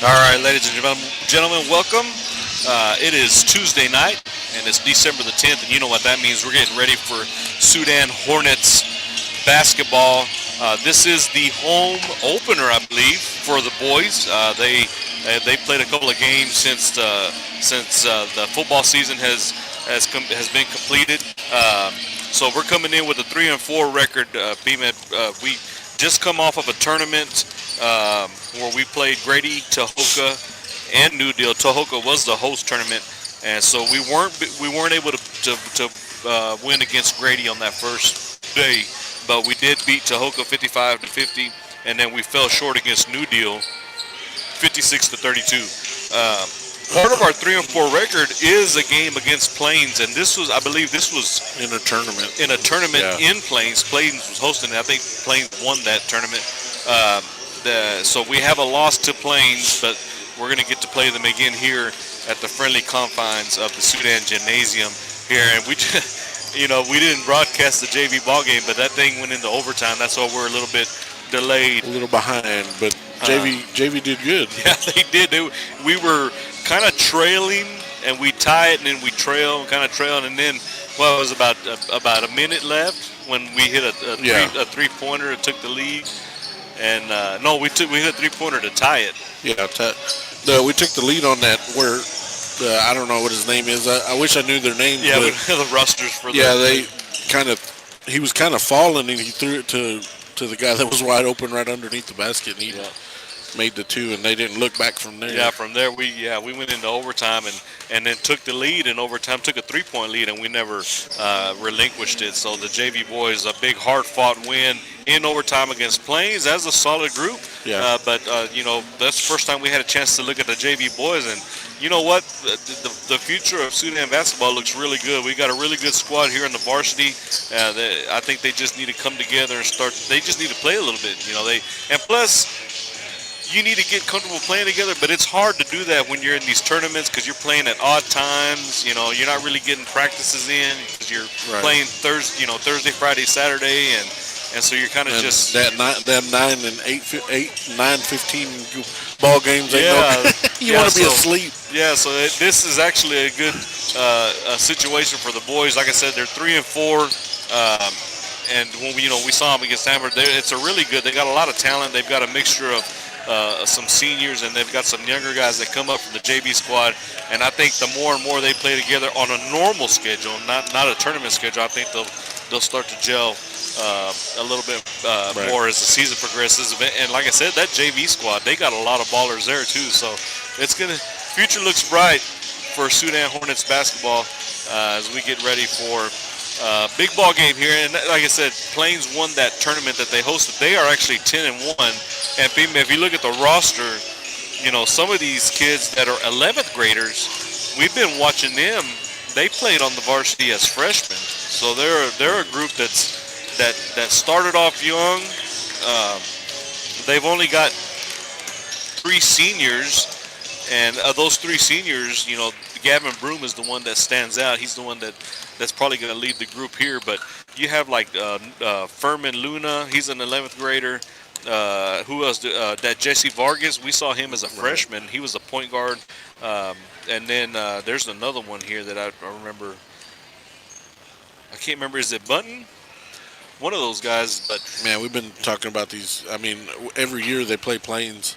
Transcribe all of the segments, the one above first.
All right, ladies and gentlemen, welcome. It is Tuesday night, and it's December the 10th, and you know what that means. We're getting ready for Sudan Hornets basketball. This is the home opener, I believe, for the boys. They played a couple of games since the football season has been completed. So we're coming in with a 3-4 record. We just come off of a tournament where we played Grady, Tahoka, and New Deal. Tahoka was the host tournament, and so we weren't able to win against Grady on that first day, but we did beat Tahoka 55-50, and then we fell short against New Deal 56-32. Part of our 3-4 record is a game against Plains, and I believe this was in a tournament. Yeah. In Plains. Plains was hosting it. I think Plains won that tournament. So we have a loss to Plains, but we're going to get to play them again here at the friendly confines of the Sudan Gymnasium here. And we didn't broadcast the JV ball game, but that thing went into overtime. That's why we're a little bit delayed. A little behind, but JV did good. Yeah, they did. We were kind of trailing, and we tie it, and then we trail, and then it was about a minute left when we hit a three-pointer and took the lead. And we hit a three-pointer to tie it. Yeah, we took the lead on that. Where I don't know what his name is. I wish I knew their names. Yeah, the rosters for. Yeah, he was kind of falling, and he threw it to the guy that was wide open right underneath the basket, and he made the two, and they didn't look back from there. Yeah, from there we went into overtime and then took the lead in overtime, took a 3-point lead, and we never relinquished it. So the JV boys, a big hard-fought win in overtime against Plains. That's a solid group. Yeah. But that's the first time we had a chance to look at the JV boys, and you know what? The future of Sudan basketball looks really good. We got a really good squad here in the varsity. I think they just need to come together and start. They just need to play a little bit. And plus, you need to get comfortable playing together, but it's hard to do that when you're in these tournaments because you're playing at odd times. You're not really getting practices in because you're playing Thursday, Friday, Saturday, and so you're kind of just that 9 and 9-15 ball games. You want to be asleep. Yeah, so this is actually a good situation for the boys. Like I said, they're 3-4. And when we saw them against Amber, it's a really good. They got a lot of talent. They've got a mixture of some seniors, and they've got some younger guys that come up from the JV squad. And I think the more and more they play together on a normal schedule, not a tournament schedule, I think they'll start to gel a little bit more as the season progresses. And like I said, that JV squad, they got a lot of ballers there too. So future looks bright for Sudan Hornets basketball as we get ready for big ball game here. And like I said, Plains won that tournament that they hosted. They are actually 10-1. And if you look at the roster, some of these kids that are 11th graders, we've been watching them. They played on the varsity as freshmen. So they're a group that started off young. They've only got 3 seniors, and of those 3 seniors, Gavin Broom is the one that stands out. He's the one that's probably going to lead the group here. But you have like Furman Luna. He's an 11th grader. Who else? That Jesse Vargas. We saw him as a freshman. He was a point guard. And then there's another one here that I remember. I can't remember. Is it Button? One of those guys. But man, we've been talking about these. I mean, every year they play Plains,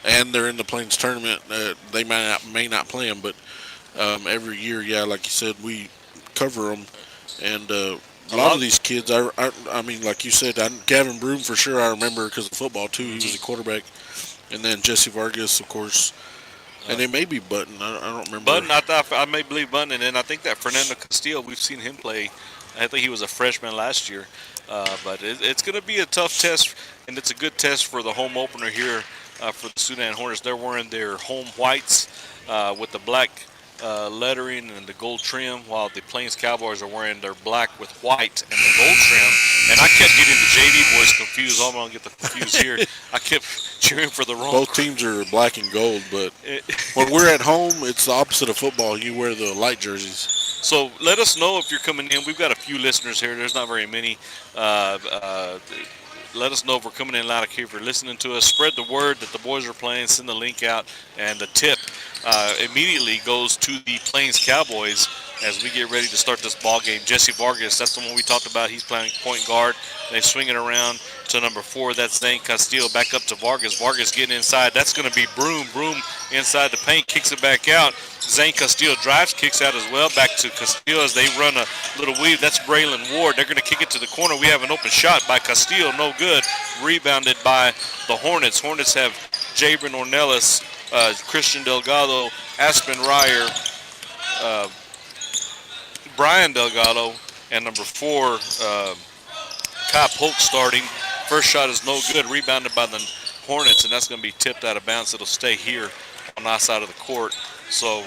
and they're in the Plains tournament. They may not play them, but every year, like you said, we cover them. And a lot of these kids, I mean, like you said, Gavin Broom for sure. I remember because of football too. He was a quarterback, and then Jesse Vargas, of course. And they may be Button. I don't remember. Button, I may believe Button, and then I think that Fernando Castillo. We've seen him play. I think he was a freshman last year. But it's going to be a tough test, and it's a good test for the home opener here for the Sudan Hornets. They're wearing their home whites with the black lettering and the gold trim, while the Plains Cowboys are wearing their black with white and the gold trim. And I kept getting the JV boys confused. I'm going to get the confused here. I kept cheering for the wrong. Both teams are black and gold, but when we're at home, it's the opposite of football. You wear the light jerseys. So let us know if you're coming in. We've got a few listeners here. There's not very many. let us know if we're coming in loud here. If you're listening to us, spread the word that the boys are playing. Send the link out, and the tip immediately goes to the Plains Cowboys as we get ready to start this ball game. Jesse Vargas, that's the one we talked about. He's playing point guard. They swing it around to number 4. That's Zane Castillo. Back up to Vargas. Vargas getting inside. That's going to be Broom. Broom inside the paint, kicks it back out. Zane Castillo drives, kicks out as well. Back to Castillo as they run a little weave. That's Braylon Ward. They're going to kick it to the corner. We have an open shot by Castillo. No good. Rebounded by the Hornets. Hornets have Jabron Ornelas, Christian Delgado, Aspen Ryer, Brian Delgado, and number 4, Kai Polk starting. First shot is no good. Rebounded by the Hornets, and that's going to be tipped out of bounds. It'll stay here on our side of the court. So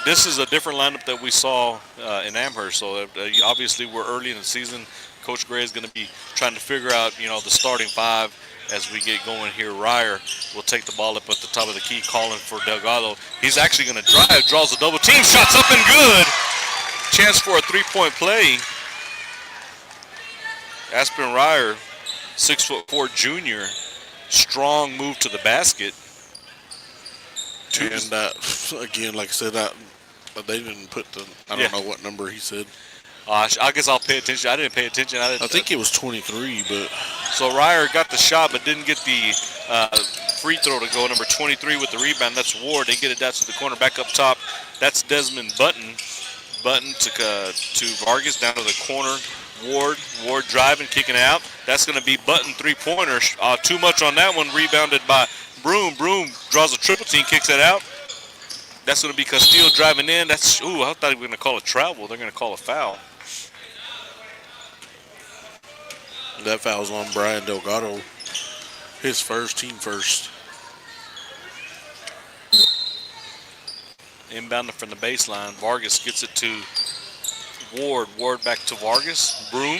this is a different lineup that we saw in Amherst. So obviously we're early in the season. Coach Gray is going to be trying to figure out, the starting 5 as we get going here. Ryer will take the ball up at the top of the key, calling for Delgado. He's actually going to drive, draws a double team, shots up and good. Chance for a 3-point play. Aspen Ryer, 6'4" junior, strong move to the basket. And again, like I said, they didn't put I don't know what number he said. I guess I'll pay attention. I didn't pay attention. I think it was 23, but. So Ryer got the shot, but didn't get the free throw to go. Number 23 with the rebound. That's Ward. They get it down to the corner, back up top. That's Desmond Button. Button to Vargas, down to the corner. Ward driving, kicking out. That's going to be Button 3-pointer. Too much on that one. Rebounded by Broom. Broom draws a triple team, kicks it out. That's going to be Castillo driving in. I thought we were going to call a travel. They're going to call a foul. That foul's on Brian Delgado. His first, team first. Inbounding from the baseline. Vargas gets it to Ward. Ward back to Vargas. Broom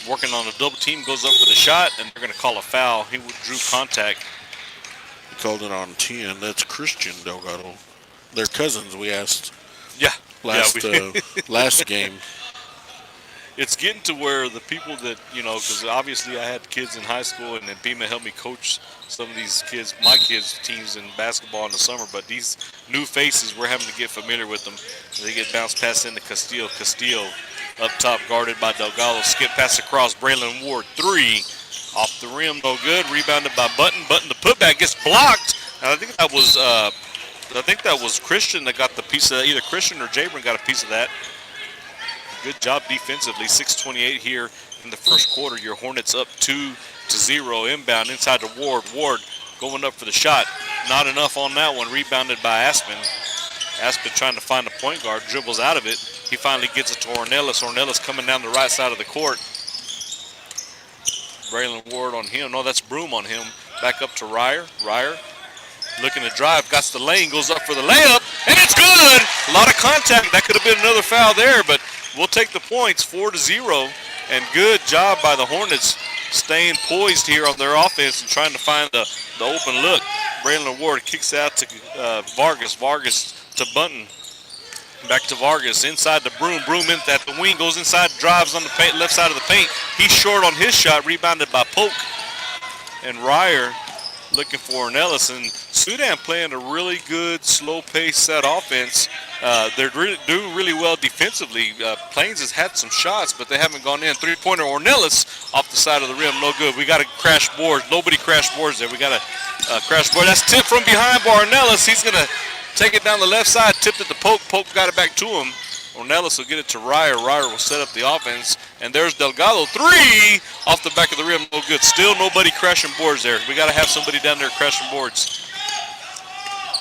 working on a double team, goes up for the shot, and they're going to call a foul. He drew contact. He called it on 10. That's Christian Delgado. They're cousins, we asked. Yeah. Last game. It's getting to where the people that, because obviously I had kids in high school, and then Bima helped me coach some of these kids, my kids' teams in basketball in the summer, but these new faces, we're having to get familiar with them. They get bounced pass into Castillo. Castillo up top, guarded by Delgado. Skip pass across. Braylon Ward, 3. Off the rim, no good. Rebounded by Button. Button, the putback gets blocked. And I think that was Christian that got the piece of that. Either Christian or Jabron got a piece of that. Good job defensively. 6:28 here in the first quarter. Your Hornets up 2-0. Inbound inside to Ward. Ward going up for the shot. Not enough on that one. Rebounded by Aspen. Aspen trying to find a point guard. Dribbles out of it. He finally gets it to Ornelas. Ornelas coming down the right side of the court. Braylon Ward on him. No, that's Broom on him. Back up to Ryer. Ryer looking to drive. Got the lane. Goes up for the layup. And it's good. A lot of contact. That could have been another foul there, but we'll take the points. 4-0. And good job by the Hornets staying poised here on their offense and trying to find the open look. Braylon Ward kicks out to Vargas. Vargas to Button. Back to Vargas. Inside to Broom. Broom in at the wing. Goes inside. Drives on the paint, left side of the paint. He's short on his shot. Rebounded by Polk. And Ryer looking for Ornelas. And Sudan playing a really good, slow-paced set offense. They're doing really well defensively. Plains has had some shots, but they haven't gone in. 3-pointer Ornelas off the side of the rim. No good. We got to crash boards. Nobody crashed boards there. We got to crash board. That's tipped from behind by Ornelas. He's going to take it down the left side. Tipped it to Polk. Polk got it back to him. Ornelas will get it to Ryer. Ryer will set up the offense. And there's Delgado. 3 off the back of the rim. No good. Still nobody crashing boards there. We got to have somebody down there crashing boards.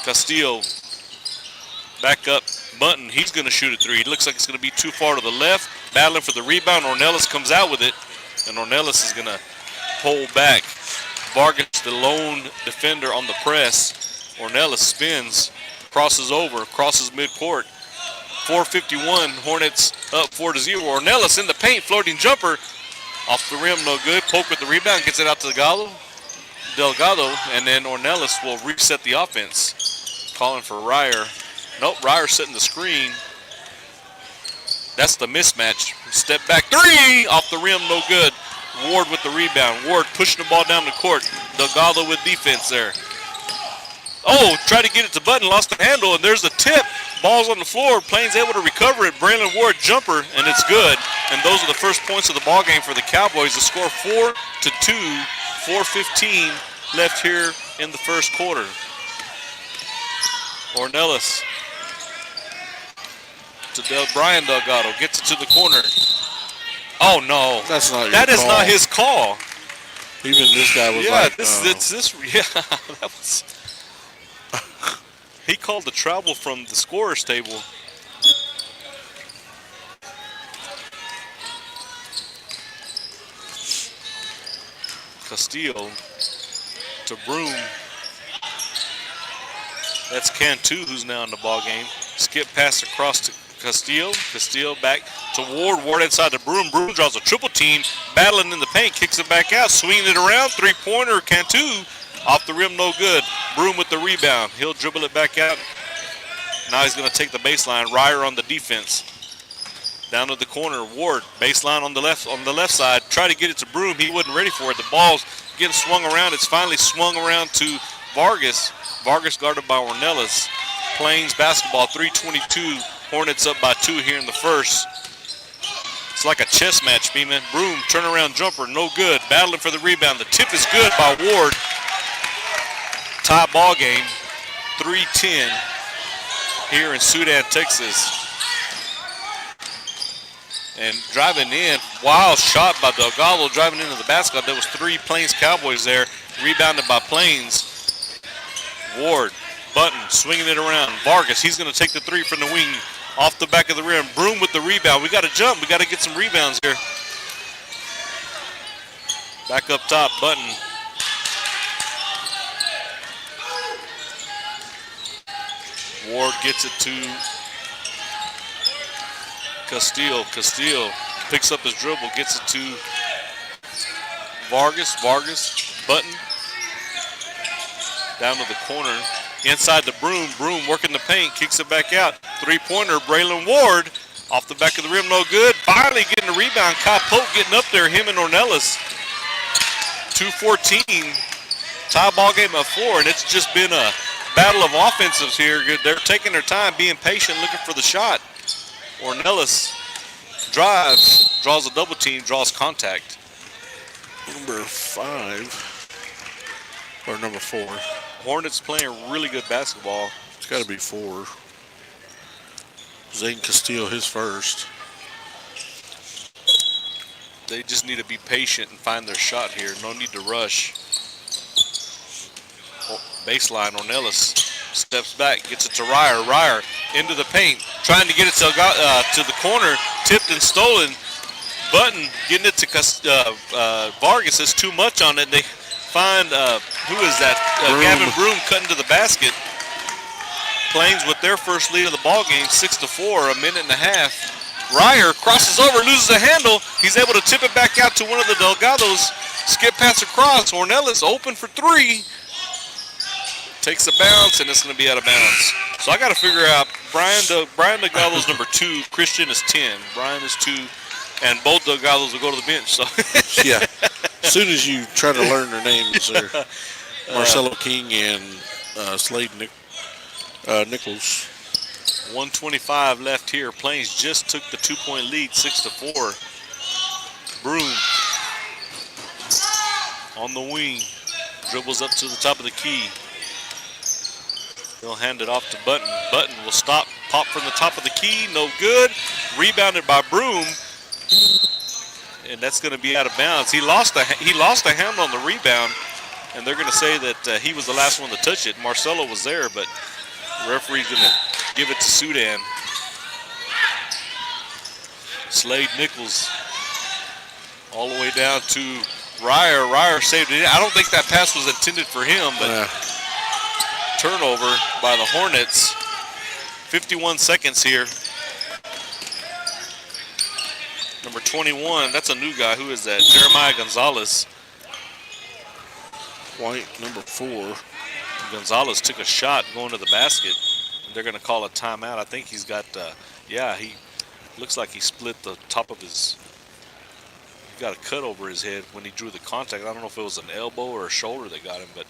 Castillo back up. Button. He's going to shoot a 3. It looks like it's going to be too far to the left. Battling for the rebound. Ornelas comes out with it. And Ornelas is going to pull back. Vargas, the lone defender on the press. Ornelas spins. Crosses over. Crosses midcourt. 4:51, Hornets up 4-0. Ornelas in the paint, floating jumper. Off the rim, no good. Polk with the rebound, gets it out to Delgado, and then Ornelas will reset the offense. Calling for Ryer. Nope, Ryer setting the screen. That's the mismatch. Step back, 3! Off the rim, no good. Ward with the rebound. Ward pushing the ball down the court. Delgado with defense there. Oh, tried to get it to Button, lost the handle, and there's a tip. Ball's on the floor. Plains able to recover it. Braylon Ward jumper, and it's good. And those are the first points of the ball game for the Cowboys. The score 4-2, 4:15 left here in the first quarter. Ornelas to Brian Delgado, gets it to the corner. Oh no, That's not your that is call. not his call. Even this guy was Yeah, like, that was. He called the travel from the scorer's table. Castillo to Broom. That's Cantu who's now in the ball game. Skip pass across to Castillo. Castillo back to Ward. Ward inside to Broom. Broom draws a triple team. Battling in the paint. Kicks it back out. Swinging it around. Three-pointer. Cantu off the rim. No good. Broom with the rebound. He'll dribble it back out. Now he's going to take the baseline. Ryer on the defense. Down to the corner. Ward. Baseline on the left side. Try to get it to Broom. He wasn't ready for it. The ball's getting swung around. It's finally swung around to Vargas. Vargas guarded by Ornelas. Plains basketball, 3:22. Hornets up by 2 here in the first. It's like a chess match, Beeman. Broom, turnaround jumper, no good. Battling for the rebound. The tip is good by Ward. Tie ball game, 3:10 here in Sudan, Texas. And driving in, wild shot by Delgado, driving into the basket. There was 3 Plains Cowboys there, rebounded by Plains. Ward, Button, swinging it around. Vargas, he's going to take the 3 from the wing, off the back of the rim. Broom with the rebound. We got to jump. We got to get some rebounds here. Back up top, Button. Ward gets it to Castillo. Castillo picks up his dribble, gets it to Vargas. Vargas, Button. Down to the corner. Inside the Broom. Broom working the paint. Kicks it back out. Three-pointer. Braylon Ward. Off the back of the rim. No good. Finally getting the rebound. Kyle Pope getting up there. Him and Ornelas. 2:14. Tie ball game at 4. And it's just been a battle of offensives here. They're taking their time, being patient, looking for the shot. Ornelas drives. Draws a double team. Draws contact. number 5 or number 4. Hornets playing really good basketball. It's got to be 4. Zane Castillo, his first. They just need to be patient and find their shot here. No need to rush. Baseline, Ornelas steps back, gets it to Ryer. Ryer into the paint, trying to get it to the corner. Tipped and stolen. Button getting it to Vargas. There's too much on it. They find, who is that? Gavin Broom cutting to the basket. Plains with their first lead of the ball game, 6-4, a minute and a half. Ryer crosses over, loses the handle. He's able to tip it back out to one of the Delgados. Skip pass across. Ornelas open for 3. Takes a bounce, and it's going to be out of bounds. So I got to figure out, Brian Delgado's number 2, Christian is 10. Brian is 2, and both Delgados will go to the bench. So Yeah. As soon as you try to learn their names, Marcelo King and Slade Nichols. 1:25 left here. Plains just took the 2-point lead, 6-4. Broom on the wing. Dribbles up to the top of the key. He'll hand it off to Button. Button will stop, pop from the top of the key. No good. Rebounded by Broom. And that's going to be out of bounds. He lost a hand on the rebound, and they're going to say that he was the last one to touch it. Marcelo was there, but the referee's going to give it to Sudan. Slade Nichols all the way down to Ryer. Ryer saved it. I don't think that pass was intended for him, but turnover by the Hornets. 51 seconds here. Number 21, that's a new guy. Who is that? Jeremiah Gonzalez. White, number 4. Gonzalez took a shot going to the basket. They're going to call a timeout. I think he's got, he looks like he split the top of his he got a cut over his head when he drew the contact. I don't know if it was an elbow or a shoulder that got him, but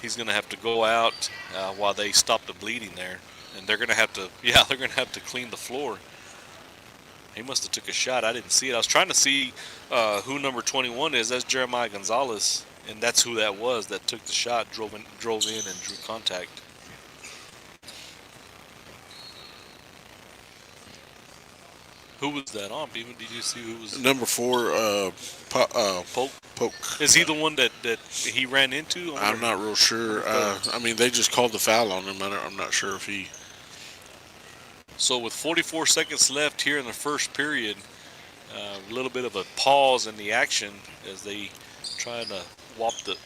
he's going to have to go out while they stop the bleeding there. And they're going to have to, they're going to have to clean the floor. He must have took a shot. I didn't see it. I was trying to see who number 21 is. That's Jeremiah Gonzalez, and that's who that was that took the shot, drove in and drew contact. Who was that on, Beeman? Did you see who was? Number 4, Polk. Polk. Is he the one that he ran into? I'm not real sure. I mean, they just called the foul on him. I'm not sure if he. So with 44 seconds left here in the first period, a little bit of a pause in the action as they try to wipe the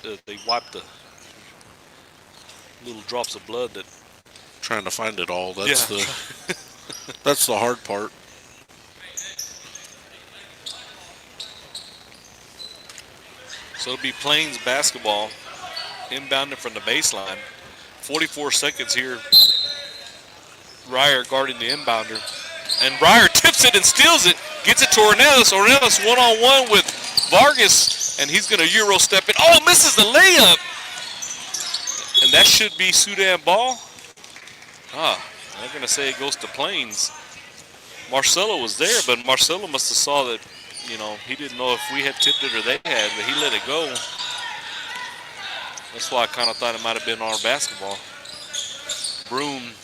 little drops of blood that. Trying to find it all. That's that's the hard part. So it'll be Plains basketball inbounding from the baseline. 44 seconds here. Ryer guarding the inbounder. And Ryer tips it and steals it. Gets it to Ornelas. Ornelas one-on-one with Vargas. And he's going to Euro step it. Oh, misses the layup. And that should be Sudan ball. They're going to say it goes to Plains. Marcelo was there, but Marcelo must have saw that, he didn't know if we had tipped it or they had, but he let it go. That's why I kind of thought it might have been our basketball. Broom,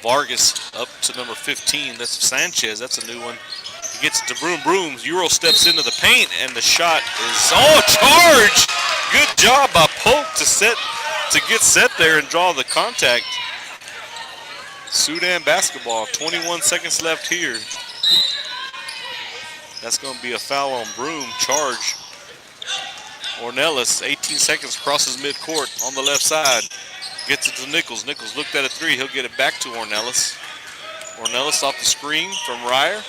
Vargas up to number 15. That's Sanchez. That's a new one. He gets it to Broom. Broom, Euro steps into the paint, and the shot is, charge! Good job by Polk to get set there and draw the contact. Sudan basketball, 21 seconds left here. That's going to be a foul on Broom, charge. Ornelas, 18 seconds, crosses midcourt on the left side. Gets it to Nichols. Nichols looked at a three. He'll get it back to Ornelas. Ornelas off the screen from Ryer.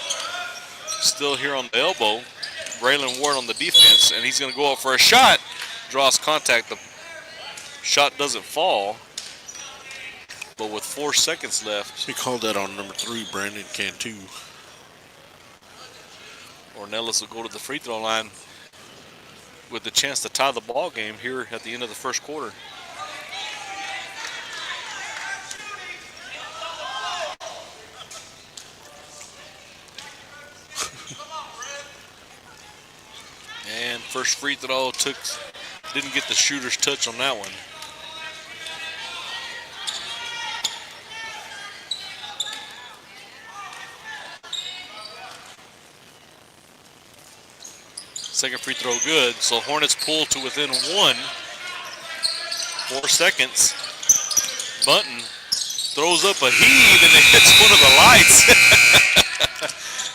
Still here on the elbow. Braylon Ward on the defense, and he's going to go up for a shot. Draws contact. The shot doesn't fall. But with 4 seconds left. He called that on number 3, Brandon Cantu. Ornelas will go to the free throw line with the chance to tie the ball game here at the end of the first quarter. And first free throw didn't get the shooter's touch on that one. Second free throw good. So Hornets pull to within 1. 4 seconds. Bunton throws up a heave and it hits one of the lights.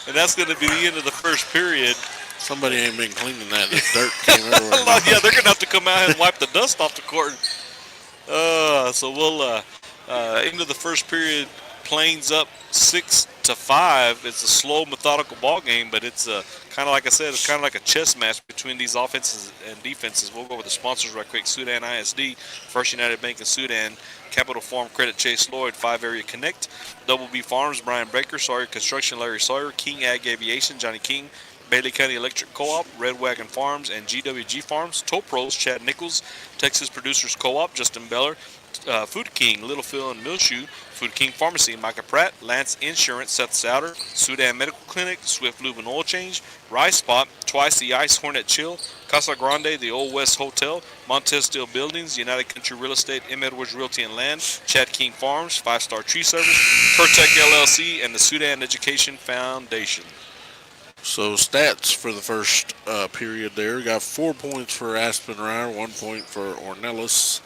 And that's going to be the end of the first period. Somebody ain't been cleaning that. The dirt came everywhere. Yeah, they're going to have to come out and wipe the dust off the court. So we'll end of the first period. Plains up 6-5. It's a slow, methodical ball game, but it's kind of like I said, it's kind of like a chess match between these offenses and defenses. We'll go over the sponsors right quick. Sudan ISD, First United Bank of Sudan, Capital Farm Credit, Chase Lloyd, 5 Area Connect, Double B Farms, Brian Baker, Sawyer Construction, Larry Sawyer, King Ag Aviation, Johnny King, Bailey County Electric Co-op, Red Wagon Farms, and GWG Farms, Toll Pros, Chad Nichols, Texas Producers Co-op, Justin Beller, Food King, Little Phil and Millshoe, Food King Pharmacy, Micah Pratt, Lance Insurance, Seth Souter, Sudan Medical Clinic, Swift Lube and Oil Change, Rice Spot, Twice the Ice, Hornet Chill, Casa Grande, the Old West Hotel, Montez Steel Buildings, United Country Real Estate, M. Edwards Realty and Land, Chad King Farms, 5 Star Tree Service, Curtech LLC, and the Sudan Education Foundation. So stats for the first period there. Got 4 points for Aspen Ryer, 1 point for Ornelas.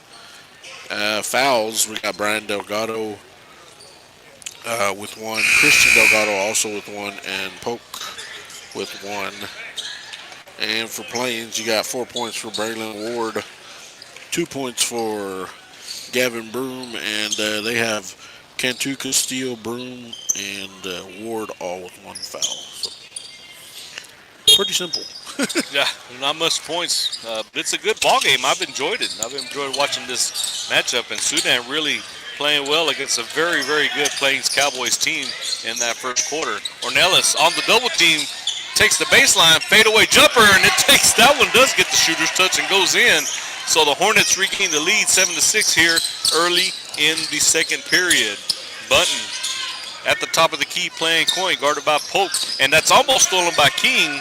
Fouls, we got Brian Delgado with 1, Christian Delgado also with 1, and Polk with 1. And for Plains, you got 4 points for Braylon Ward, 2 points for Gavin Broom, and they have Cantu, Castillo, Broom, and Ward all with 1 foul. So pretty simple. Yeah, not much points, but it's a good ball game. I've enjoyed it. I've enjoyed watching this matchup, and Sudan really playing well against a very, very good Plains Cowboys team in that first quarter. Ornelas on the double team, takes the baseline, fadeaway jumper, and that one does get the shooter's touch and goes in. So the Hornets regain the lead 7-6 here early in the second period. Button at the top of the key playing point, guarded by Polk, and that's almost stolen by King.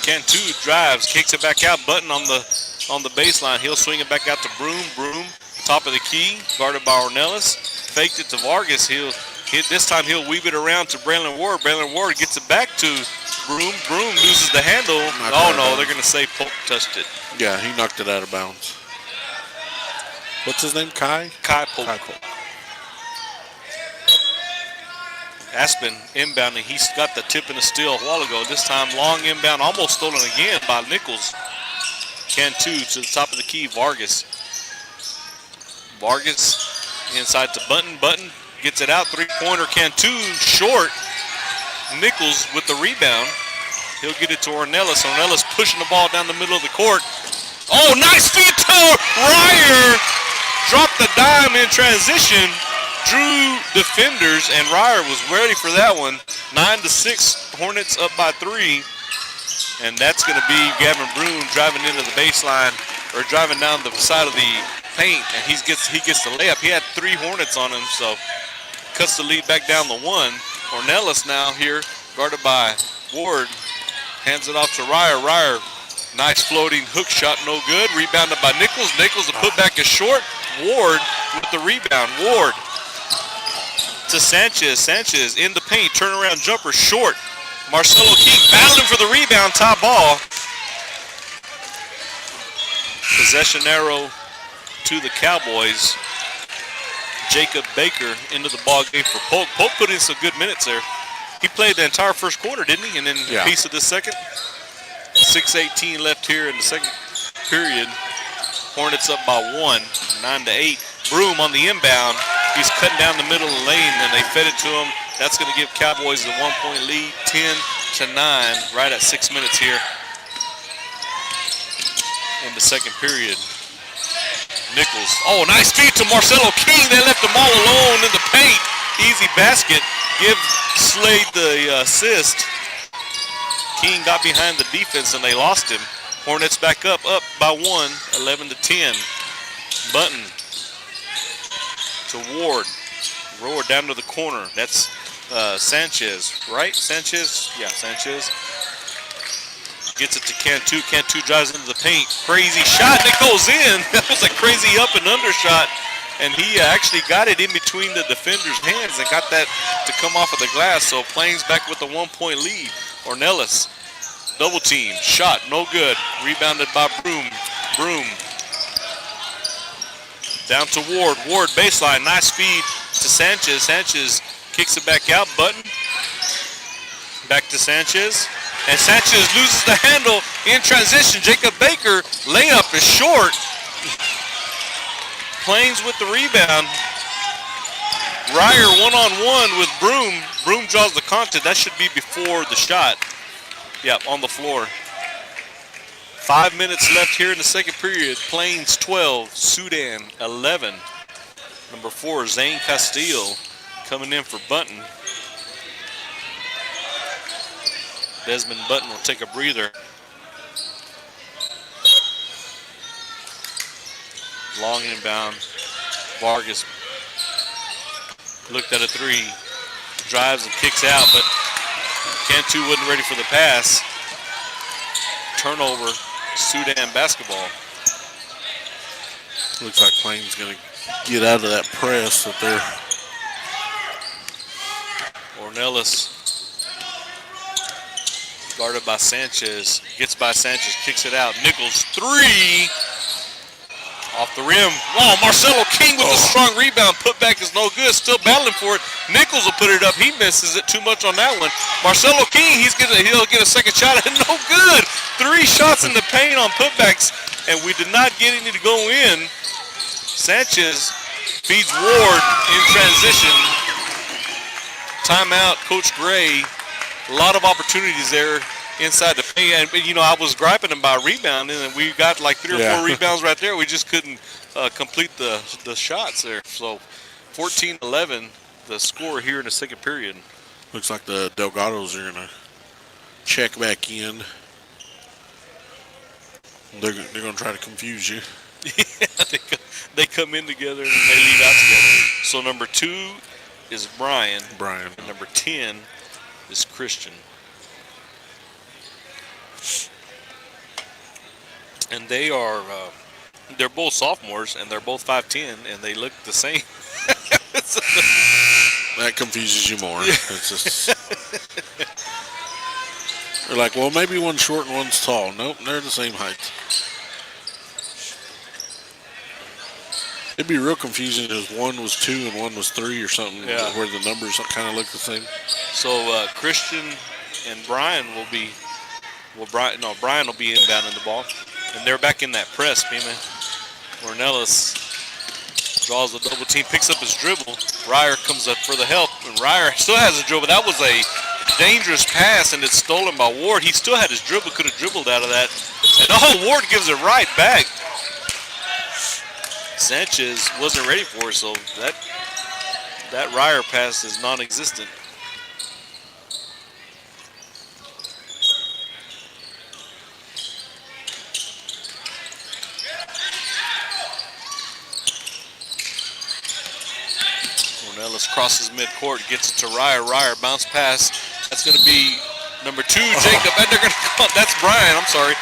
Cantu drives, kicks it back out. Button on the baseline. He'll swing it back out to Broom. Broom, top of the key, guarded by Ornelas. Faked it to Vargas. This time he'll weave it around to Braylon Ward. Braylon Ward gets it back to Broom. Broom loses the handle. Oh no, they're going to say Polk touched it. Yeah, he knocked it out of bounds. What's his name? Kai Polk. Aspen inbounding. He's got the tip and the steal a while ago. This time long inbound, almost stolen again by Nichols. Cantu to the top of the key. Vargas inside to Button. Button gets it out. Three-pointer. Cantu short. Nichols with the rebound. He'll get it to Ornelas. Ornelas pushing the ball down the middle of the court. Oh, nice feed to Ryer. Dropped the dime in transition. Drew defenders, and Ryer was ready for that one. 9-6, Hornets up by 3. And that's going to be Gavin Broom driving into the baseline, or driving down the side of the paint, and he gets the layup. He had 3 Hornets on him, so cuts the lead back down to 1. Ornelas now here, guarded by Ward. Hands it off to Ryer. Ryer, nice floating hook shot, no good. Rebounded by Nichols. Nichols, the putback is short. Ward with the rebound. Ward to Sanchez. Sanchez in the paint. Turnaround jumper short. Marcelo King battling for the rebound. Top ball. Possession arrow to the Cowboys. Jacob Baker into the ball game for Polk. Polk put in some good minutes there. He played the entire first quarter, didn't he? And then a piece of the second. 6:18 left here in the second period. Hornets up by 1, 9-8. Broom on the inbound. He's cutting down the middle of the lane, and they fed it to him. That's going to give Cowboys a 1-point lead, 10-9, right at 6 minutes here in the second period. Nichols. Oh, nice feed to Marcelo King. They left him all alone in the paint. Easy basket. Give Slade the assist. King got behind the defense, and they lost him. Hornets back up by 1, 11-10. Button to Ward. Ward down to the corner. That's Sanchez, right? Sanchez? Yeah, Sanchez. Gets it to Cantu. Cantu drives into the paint. Crazy shot. It goes in. That was a crazy up and under shot. And he actually got it in between the defender's hands and got that to come off of the glass. So Plains back with a 1-point lead. Ornelas. Double team. Shot. No good. Rebounded by Broom. Broom. Down to Ward. Ward baseline. Nice feed to Sanchez. Sanchez kicks it back out. Button. Back to Sanchez. And Sanchez loses the handle in transition. Jacob Baker. Layup is short. Plains with the rebound. Ryer one-on-one with Broom. Broom draws the contact. That should be before the shot. Yep, on the floor. 5 minutes left here in the second period. Plains 12, Sudan 11. Number 4, Zane Castillo coming in for Button. Desmond Button will take a breather. Long inbound. Vargas looked at a 3. Drives and kicks out, but Cantu wasn't ready for the pass. Turnover, Sudan basketball. Looks like Plains going to get out of that press that they're. Ornelas guarded by Sanchez. Gets by Sanchez, kicks it out. Nichols 3. Off the rim. Oh, Marcelo King with a strong rebound. Putback is no good. Still battling for it. Nichols will put it up. He misses it too much on that one. Marcelo King, he'll get a second shot. No good. 3 shots in the paint on putbacks, and we did not get any to go in. Sanchez feeds Ward in transition. Timeout, Coach Gray. A lot of opportunities there inside the paint. And, you know, I was griping about rebounding, and we got like 3 or 4 rebounds right there. We just couldn't complete the shots there. So 14-11, the score here in the second period. Looks like the Delgados are going to check back in. They're going to try to confuse you. Yeah, they come in together and they leave out together. So number 2 is Brian. And number 10 is Christian. And they are, they're both sophomores, and they're both 5'10", and they look the same. That confuses you more. It's just, they're like, well, maybe one's short and one's tall. Nope, they're the same height. It'd be real confusing if one was 2 and one was 3 or something, where the numbers kind of look the same. So Christian and Brian will be, Brian will be inbounding the ball. And they're back in that press, man. Ornelas draws the double team, picks up his dribble. Ryer comes up for the help, and Ryer still has a dribble. That was a dangerous pass, and it's stolen by Ward. He still had his dribble, could have dribbled out of that. And Ward gives it right back. Sanchez wasn't ready for it, so that Ryer pass is non-existent. Ellis crosses midcourt, gets it to Ryer. Ryer bounce pass. That's going to be number 2, Jacob. And they're going to call, that's Brian. I'm sorry.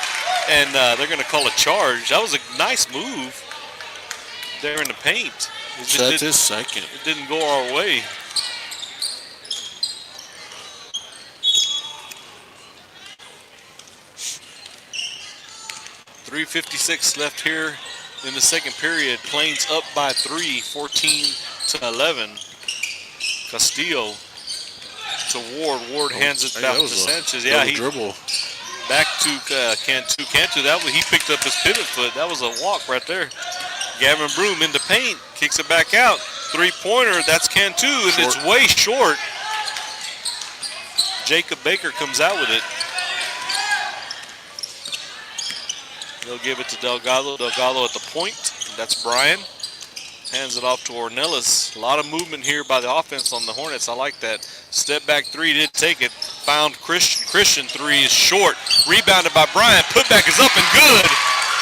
And they're going to call a charge. That was a nice move there in the paint. That's his second. It didn't go our way. .356 left here in the second period. Plains up by 3, 14-11. Castillo to Ward. Ward hands it back to Sanchez. Yeah, he dribble. Back to Cantu. Cantu, he picked up his pivot foot. That was a walk right there. Gavin Broom in the paint, kicks it back out. 3-pointer, that's Cantu, and it's way short. Jacob Baker comes out with it. They'll give it to Delgado. Delgado at the point. That's Brian. Hands it off to Ornelas. A lot of movement here by the offense on the Hornets. I like that. Step back 3, did take it. Found Christian. Christian 3 is short. Rebounded by Brian. Putback is up and good.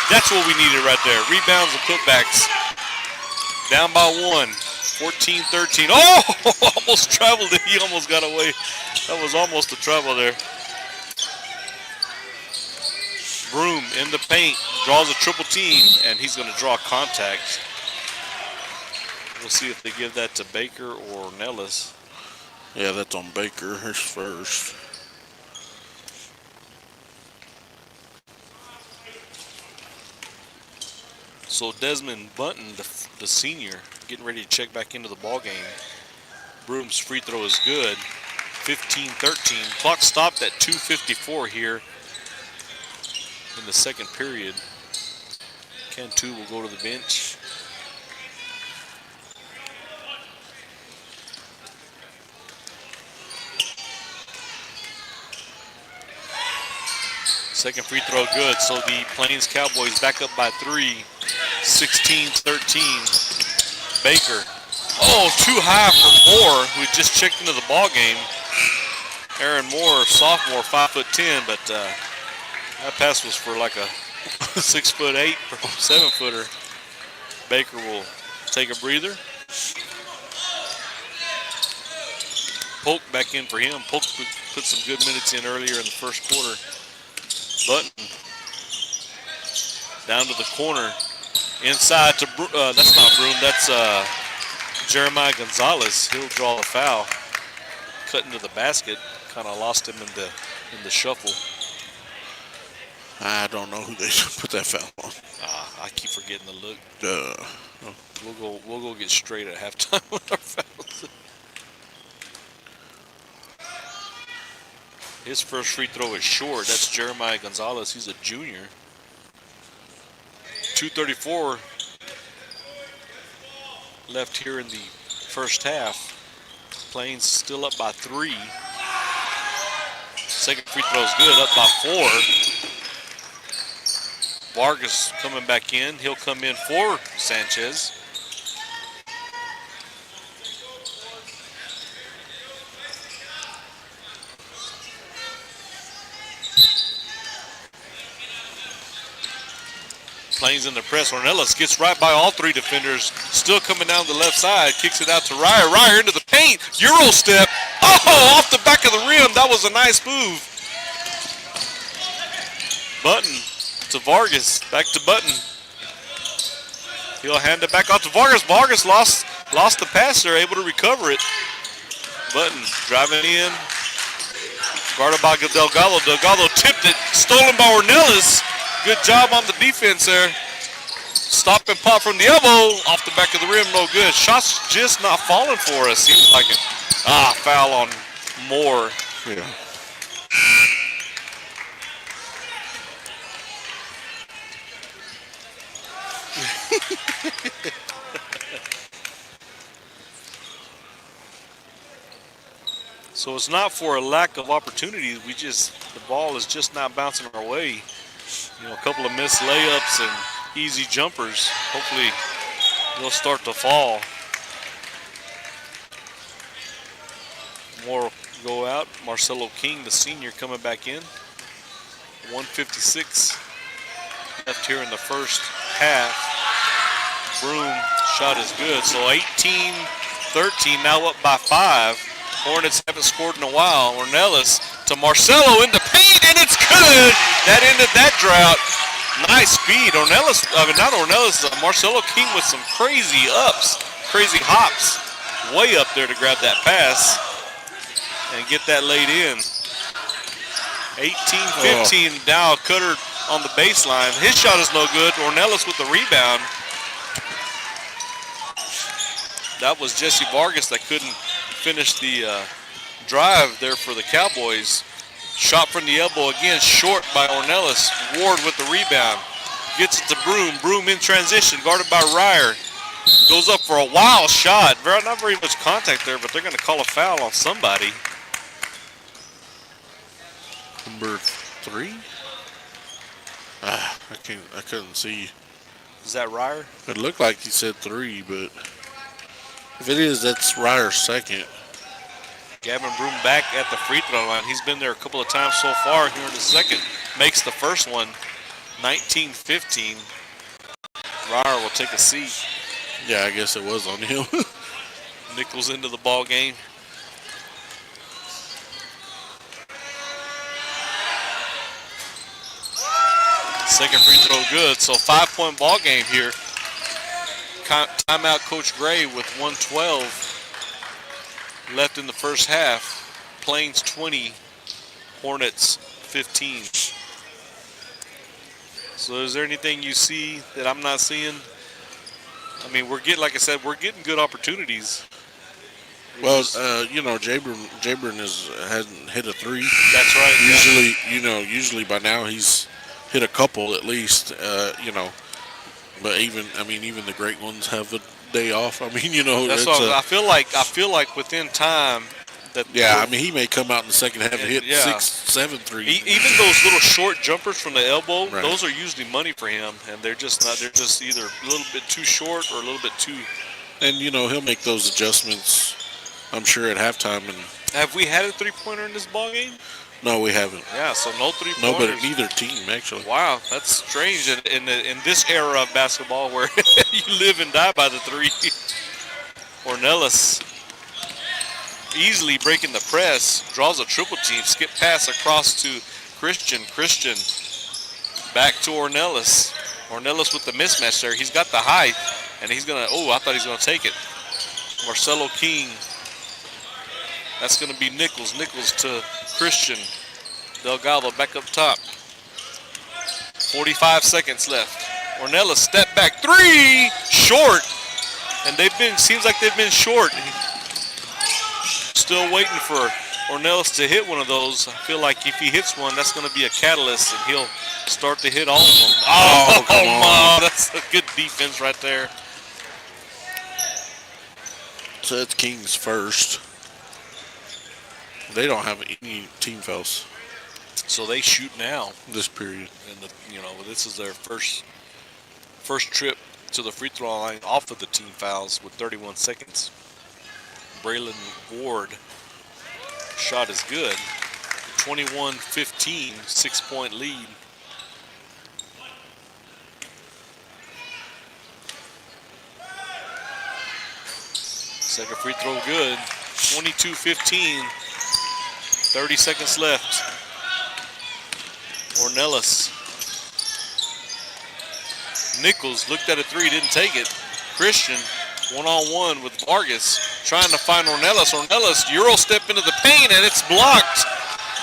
That's what we needed right there. Rebounds and putbacks. Down by 1. 14-13. Oh, almost traveled it. He almost got away. That was almost a travel there. Broom in the paint. Draws a triple team, and he's going to draw contact. We'll see if they give that to Baker or Nellis. Yeah, that's on Baker. His first. So Desmond Bunton, the senior, getting ready to check back into the ball game. Broom's free throw is good. 15-13. Clock stopped at 2:54 here in the second period. Cantu will go to the bench. Second free throw good, so the Plains Cowboys back up by 3, 16-13. Baker, too high for Moore, who just checked into the ball game. Aaron Moore, sophomore, 5'10", but that pass was for like a 6'8" or 7-footer. Baker will take a breather. Polk back in for him. Polk put some good minutes in earlier in the first quarter. Button down to the corner, inside to that's not Broom, that's Jeremiah Gonzalez. He'll draw a foul, cut into the basket. Kind of lost him in the shuffle. I don't know who they put that foul on. I keep forgetting the look. We'll go get straight at halftime with our fouls. His first free throw is short. That's Jeremiah Gonzalez. He's a junior. 2:34 left here in the first half. Plains still up by 3. Second free throw is good, up by 4. Vargas coming back in. He'll come in for Sanchez. Plains in the press. Ornelas gets right by all three defenders. Still coming down the left side. Kicks it out to Ryer. Ryer into the paint. Euro step. Oh, off the back of the rim. That was a nice move. Button to Vargas. Back to Button. He'll hand it back off to Vargas. Vargas lost the pass there. Able to recover it. Button driving in. Guarded by Delgado. Delgado tipped it. Stolen by Ornelas. Good job on the defense there. Stop and pop from the elbow. Off the back of the rim, no good. Shots just not falling for us. Seems like it. Foul on Moore. Yeah. So it's not for a lack of opportunities. The ball is just not bouncing our way. A couple of missed layups and easy jumpers. Hopefully they'll start to fall. More go out. Marcelo King, the senior, coming back in. 1:56 left here in the first half. Broom shot is good. So 18-13, now up by 5. Hornets haven't scored in a while. Ornelas to Marcelo in the paint, and it's good. That ended that drought. Nice speed. Marcelo King with some crazy ups, crazy hops. Way up there to grab that pass and get that laid in. 18-15, Dow Cutter on the baseline. His shot is no good. Ornelas with the rebound. That was Jesse Vargas that couldn't finish the drive there for the Cowboys. Shot from the elbow again, short by Ornelas. Ward with the rebound. Gets it to Broom. Broom in transition, guarded by Ryer. Goes up for a wild shot. Not very much contact there, but they're going to call a foul on somebody. Number 3? I couldn't see. Is that Ryer? It looked like he said 3, but if it is, that's Ryer's second. Gavin Broom back at the free throw line. He's been there a couple of times so far here in the second. Makes the first one. 19-15. Ryer will take a seat. Yeah, I guess it was on him. Nichols into the ball game. Second free throw good. So 5-point ball game here. Timeout Coach Gray with 1:12 left in the first half. Plains 20, Hornets 15. So is there anything you see that I'm not seeing? I mean, like I said, we're getting good opportunities. Jabron hasn't hit a 3. That's right. Usually by now he's hit a couple at least. But even the great ones have a day off. That's what I feel like within time. He may come out in the second half and hit 6-7 threes. Even those little short jumpers from the elbow, right. Those are usually money for him, and they're just either a little bit too short or a little bit too. And he'll make those adjustments, I'm sure, at halftime. And have we had a 3-pointer in this ball game? No, we haven't. Yeah, so no 3-pointers. No, but neither team actually. Wow, that's strange in this era of basketball where you live and die by the 3. Ornelas easily breaking the press, draws a triple team, skip pass across to Christian. Christian back to Ornelas. Ornelas with the mismatch there. He's got the height, and he's gonna. Oh, I thought he was gonna take it. Marcelo King. That's gonna be Nichols. Nichols to Christian. Delgado back up top. 45 seconds left. Ornelas step back 3, short, and seems like they've been short. Still waiting for Ornelas to hit one of those. I feel like if he hits one, that's going to be a catalyst, and he'll start to hit all of them. Oh, come on. That's a good defense right there. So that's King's first. They don't have any team fouls. So they shoot now. This period. And this is their first trip to the free throw line off of the team fouls with 31 seconds. Braylon Ward shot is good. 21-15, 6-point lead. Second free throw good. 22-15. 30 seconds left. Ornelas. Nichols looked at a three, didn't take it. Christian, one-on-one with Vargas, trying to find Ornelas. Ornelas, Euro step into the paint, and it's blocked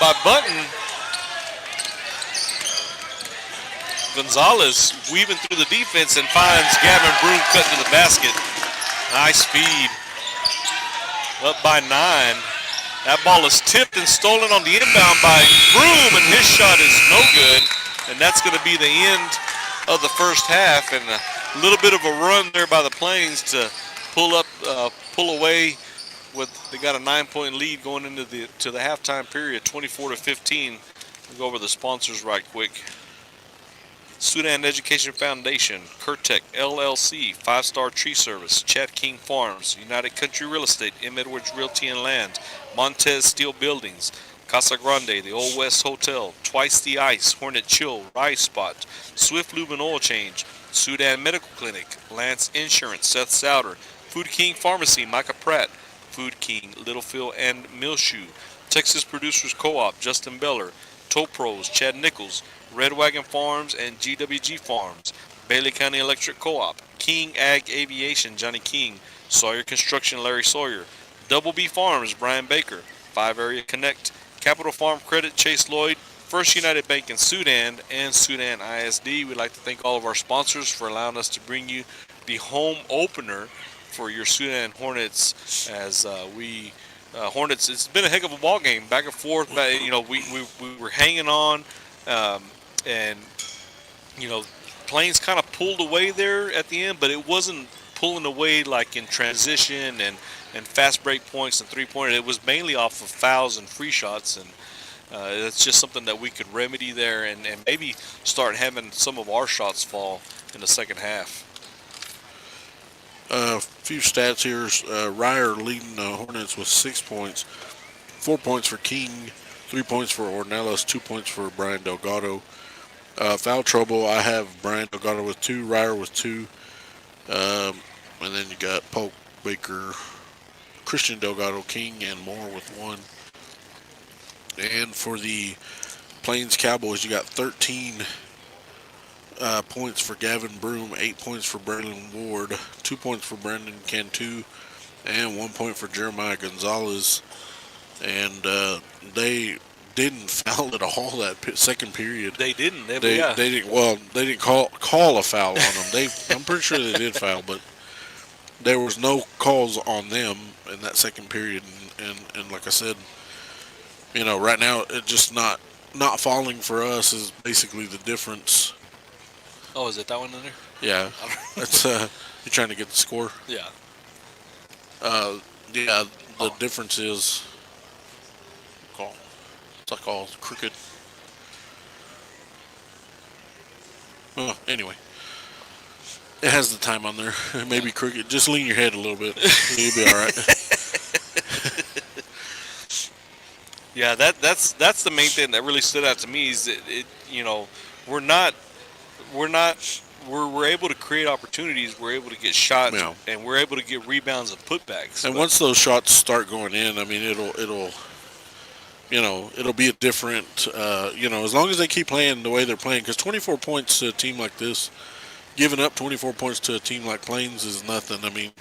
by Button. Gonzalez weaving through the defense and finds Gavin Broom cutting to the basket. Nice feed. Up by 9. That ball is tipped and stolen on the inbound by Broom, and his shot is no good. And that's going to be the end of the first half, and a little bit of a run there by the Plains to pull away. They got a 9-point lead going into the halftime period, 24-15. We'll go over the sponsors right quick. Sudan Education Foundation, Curtec LLC, 5 Star Tree Service, Chad King Farms, United Country Real Estate, M. Edwards Realty and Land, Montez Steel Buildings, Casa Grande, the Old West Hotel, Twice the Ice, Hornet Chill, Rise Spot, Swift Lube and Oil Change, Sudan Medical Clinic, Lance Insurance, Seth Souter, Food King Pharmacy, Micah Pratt, Food King, Littlefield and Millshoe, Texas Producers Co-op, Justin Beller, Tow Pros, Chad Nichols, Red Wagon Farms and GWG Farms, Bailey County Electric Co-op, King Ag Aviation, Johnny King, Sawyer Construction, Larry Sawyer, Double B Farms, Brian Baker, 5 Area Connect, Capital Farm Credit, Chase Lloyd, First United Bank in Sudan, and Sudan ISD. We'd like to thank all of our sponsors for allowing us to bring you the home opener for your Sudan Hornets as Hornets, it's been a heck of a ball game, back and forth. We were hanging on, and Plains kind of pulled away there at the end, but it wasn't pulling away like in transition and fast break points and three-pointer. It was mainly off of fouls and free shots, and it's just something that we could remedy there and maybe start having some of our shots fall in the second half. A few stats here. Ryer leading the Hornets with 6 points. 4 points for King, 3 points for Ornelas, 2 points for Brian Delgado. Foul trouble, I have Brian Delgado with 2, Ryer with 2. And then you got Polk, Baker, Christian Delgado, King, and Moore with 1. And for the Plains Cowboys, you got 13 points for Gavin Broom, 8 points for Braylon Ward, 2 points for Brandon Cantu, and 1 point for Jeremiah Gonzalez. And they didn't foul at all that second period. They didn't. They didn't. Well, they didn't call a foul on them. I'm pretty sure they did foul, but there was no calls on them in that second period. And like I said, right now it just not falling for us is basically the difference. Oh, is it that one in there? Yeah, that's you're trying to get the score. Yeah. The difference is call. It's like all crooked. Well, anyway, it has the time on there. It may be crooked. Just lean your head a little bit. You'll be all right. Yeah, that's the main thing that really stood out to me is that we're able to create opportunities, we're able to get shots, and we're able to get rebounds and putbacks. And once those shots start going in, I mean, it'll be a different, as long as they keep playing the way they're playing, because 24 points to a team like this, giving up 24 points to a team like Plains is nothing. I mean,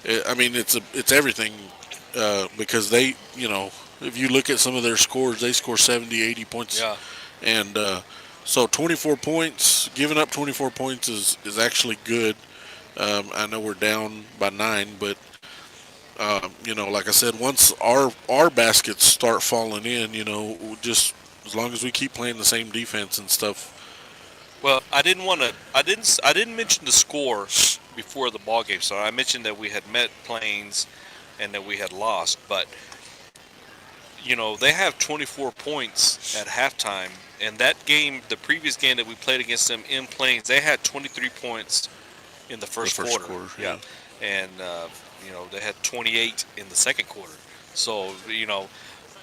it's everything, because they, if you look at some of their scores, they score 70, 80 points. Yeah. And so 24 points, giving up 24 points is actually good. I know we're down by 9, but, like I said, once our baskets start falling in, just as long as we keep playing the same defense and stuff. Well, I didn't mention the score before the ball game, so I mentioned that we had met Plains and that we had lost, but they have 24 points at halftime, and that game, the previous game that we played against them in Plains, they had 23 points in the first quarter. Yeah. And they had 28 in the second quarter. So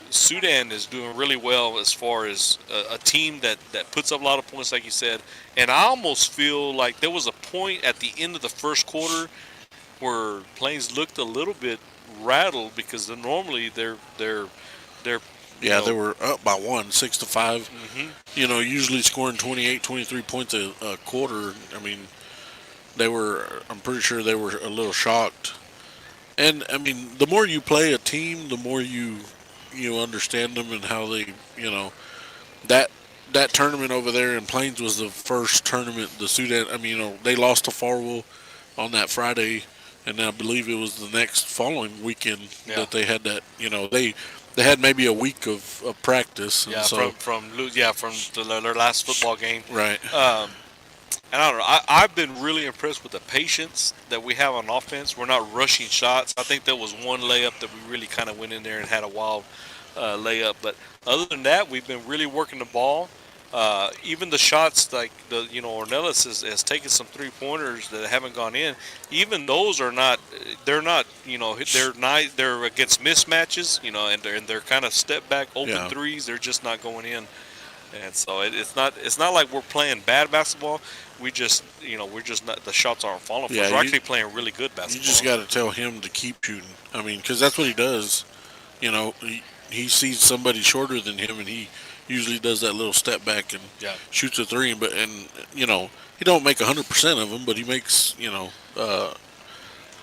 Sudan is doing really well as far as a team that puts up a lot of points, like you said. And I almost feel like there was a point at the end of the first quarter where Plains looked a little bit rattled because normally they're Yeah, they were up by 6 to 5. hmm Usually scoring 28, 23 points a quarter. I mean, I'm pretty sure they were a little shocked. And I mean, the more you play a team, the more you understand them and how they, you know, that that tournament over there in Plains was the first tournament the Sudan. I mean, they lost to Farwell on that Friday, and I believe it was the next following weekend yeah that they had that. They had maybe a week of practice, and yeah so from their last football game. right. And I don't know. I've been really impressed with the patience that we have on offense. We're not rushing shots. I think there was one layup that we really kind of went in there and had a wild layup. But other than that, we've been really working the ball. Even the shots like Ornelas has taken some 3-pointers that haven't gone in. Even those are not. They're not. They're against mismatches. And they're kind of step back open Yeah. threes. They're just not going in. And so it's not like we're playing bad basketball. We're just not, the shots aren't falling for us. Yeah, We're actually playing really good basketball. You just got to tell him to keep shooting. I mean, because that's what he does. He sees somebody shorter than him, and he usually does that little step back and Yeah. shoots a three. He don't make 100% of them, but he makes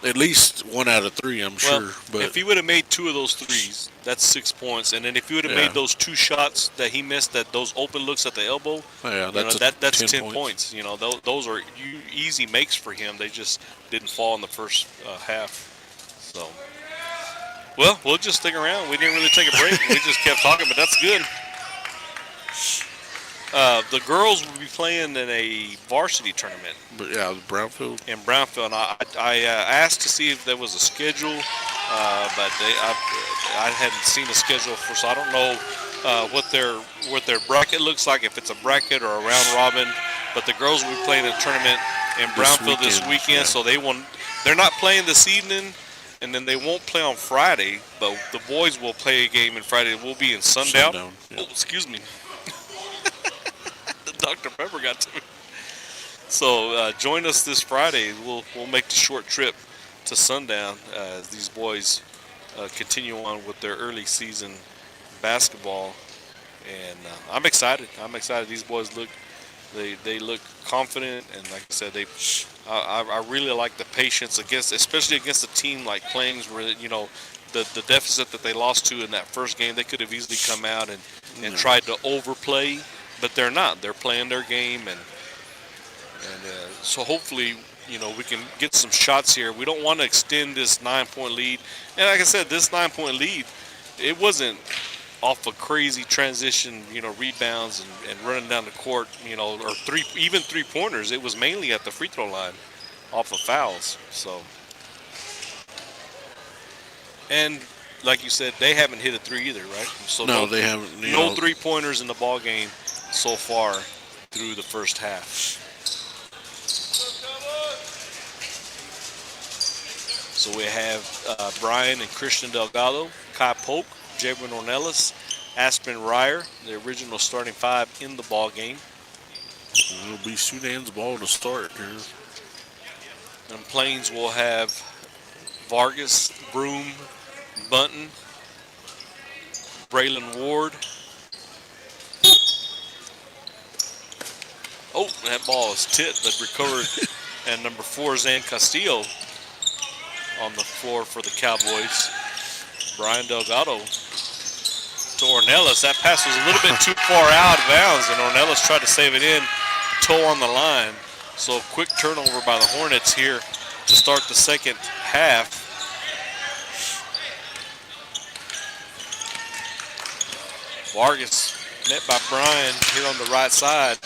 at least 1 out of 3, I'm Well, sure. But if he would have made 2 of those threes, that's 6 points. And then if he would have Yeah. made those 2 shots that he missed, those open looks at the elbow, yeah, that's 10 10 points. Those are easy makes for him. They just didn't fall in the first half. So, well, we'll just stick around. We didn't really take a break. We just kept talking, but that's good. The girls will be playing in a varsity tournament But yeah, Brownfield. in Brownfield. And I asked to see if there was a schedule, but I hadn't seen a schedule so I don't know what their bracket looks like, if it's a bracket or a round robin. But the girls will be playing a tournament in Brownfield this weekend, yeah. so they're not playing this evening. And then they won't play on Friday, but the boys will play a game on Friday. We'll be in Sundown. Yeah. Oh, excuse me. The Dr. Pepper got to me. So join us this Friday. We'll make the short trip to Sundown as these boys continue on with their early season basketball. And I'm excited. These boys they look confident, and like I said, I really like the patience especially against a team like Plains, where the deficit that they lost to in that first game, they could have easily come out and tried to overplay, but they're not. They're playing their game, and so hopefully we can get some shots here. We don't want to extend this 9-point lead, and like I said, this 9-point lead, it wasn't off a crazy transition, rebounds and running down the court, or even 3-pointers. It was mainly at the free throw line, off of fouls. So, and like you said, they haven't hit a 3 either, right? So No, they haven't. No 3-pointers in the ball game so far through the first half. So we have Brian and Christian Delgado, Kai Polk, Jabrin Ornelas, Aspen Ryer, the original starting 5 in the ball game. It'll be Sudan's ball to start here. And Plains will have Vargas, Broom, Bunton, Braylon Ward. Oh, that ball is tipped, but recovered. And number 4, Zan Castillo on the floor for the Cowboys. Brian Delgado to Ornelas. That pass was a little bit too far out of bounds, and Ornelas tried to save it in, toe on the line. So quick turnover by the Hornets here to start the second half. Vargas met by Brian here on the right side.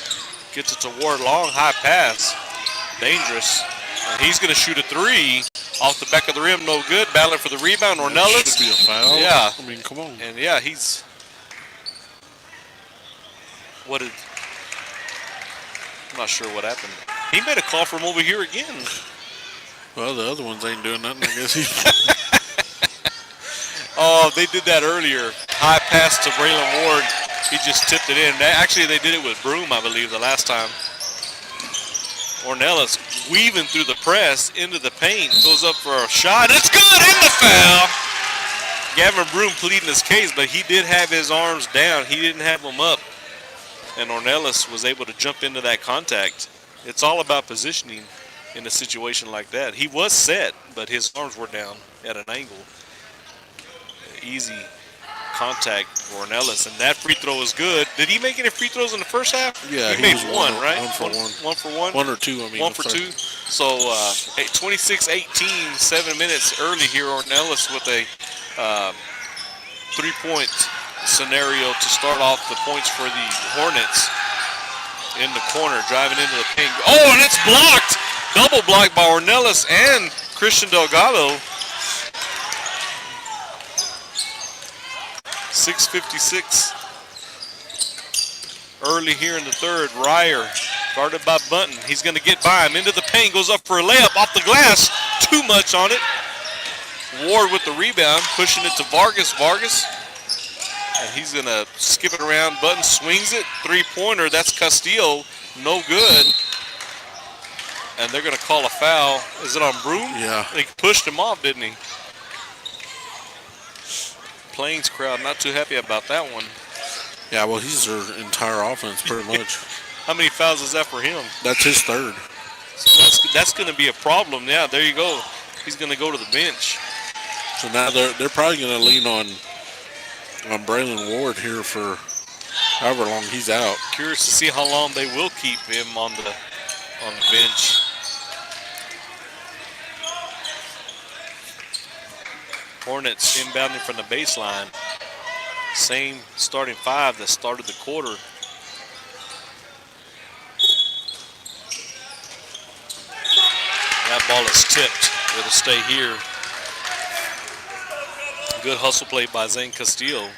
Gets it to Ward. Long, high pass. Dangerous. And he's going to shoot a 3 off the back of the rim. No good. Battling for the rebound. Ornelas. Should be a foul. Yeah. I mean, come on. And yeah, he's. I'm not sure what happened. He made a call from over here again. Well, the other ones ain't doing nothing, I guess. Oh, they did that earlier. High pass to Braylon Ward. He just tipped it in. Actually, they did it with Broom, I believe, the last time. Ornelas weaving through the press into the paint. Goes up for a shot. It's good, and the foul. Gavin Broom pleading his case, but he did have his arms down. He didn't have them up. And Ornelas was able to jump into that contact. It's all about positioning in a situation like that. He was set, but his arms were down at an angle. Easy contact for Ornelas, and that free throw is good. Did he make any free throws in the first half? Yeah, he made one, right? One for one. One for one? One or two, I mean. One for two. So 26-18, 7 minutes early here. Ornelas with a three-point scenario to start off the points for the Hornets. In the corner, driving into the paint. Oh, and it's blocked! Double blocked by Ornelas and Christian Delgado. 6:56 early here in the third. Ryer guarded by Bunton. He's going to get by him into the paint. Goes up for a layup off the glass. Too much on it. Ward with the rebound, pushing it to Vargas. And he's going to skip it around. Bunton swings it. Three-pointer. That's Castillo. No good. And they're going to call a foul. Is it on Broom? Yeah. He pushed him off, didn't he? Plains crowd not too happy about that one. Yeah, well, he's their entire offense pretty much. How many fouls is that for him? That's his third. So that's going to be a problem. Yeah, there you go. He's going to go to the bench. So now they're probably going to lean on Braylon Ward here for however long he's out. Curious to see how long they will keep him on the bench. Hornets inbounding from the baseline. Same starting five that started the quarter. That ball is tipped. It'll stay here. Good hustle play by Zane Castillo.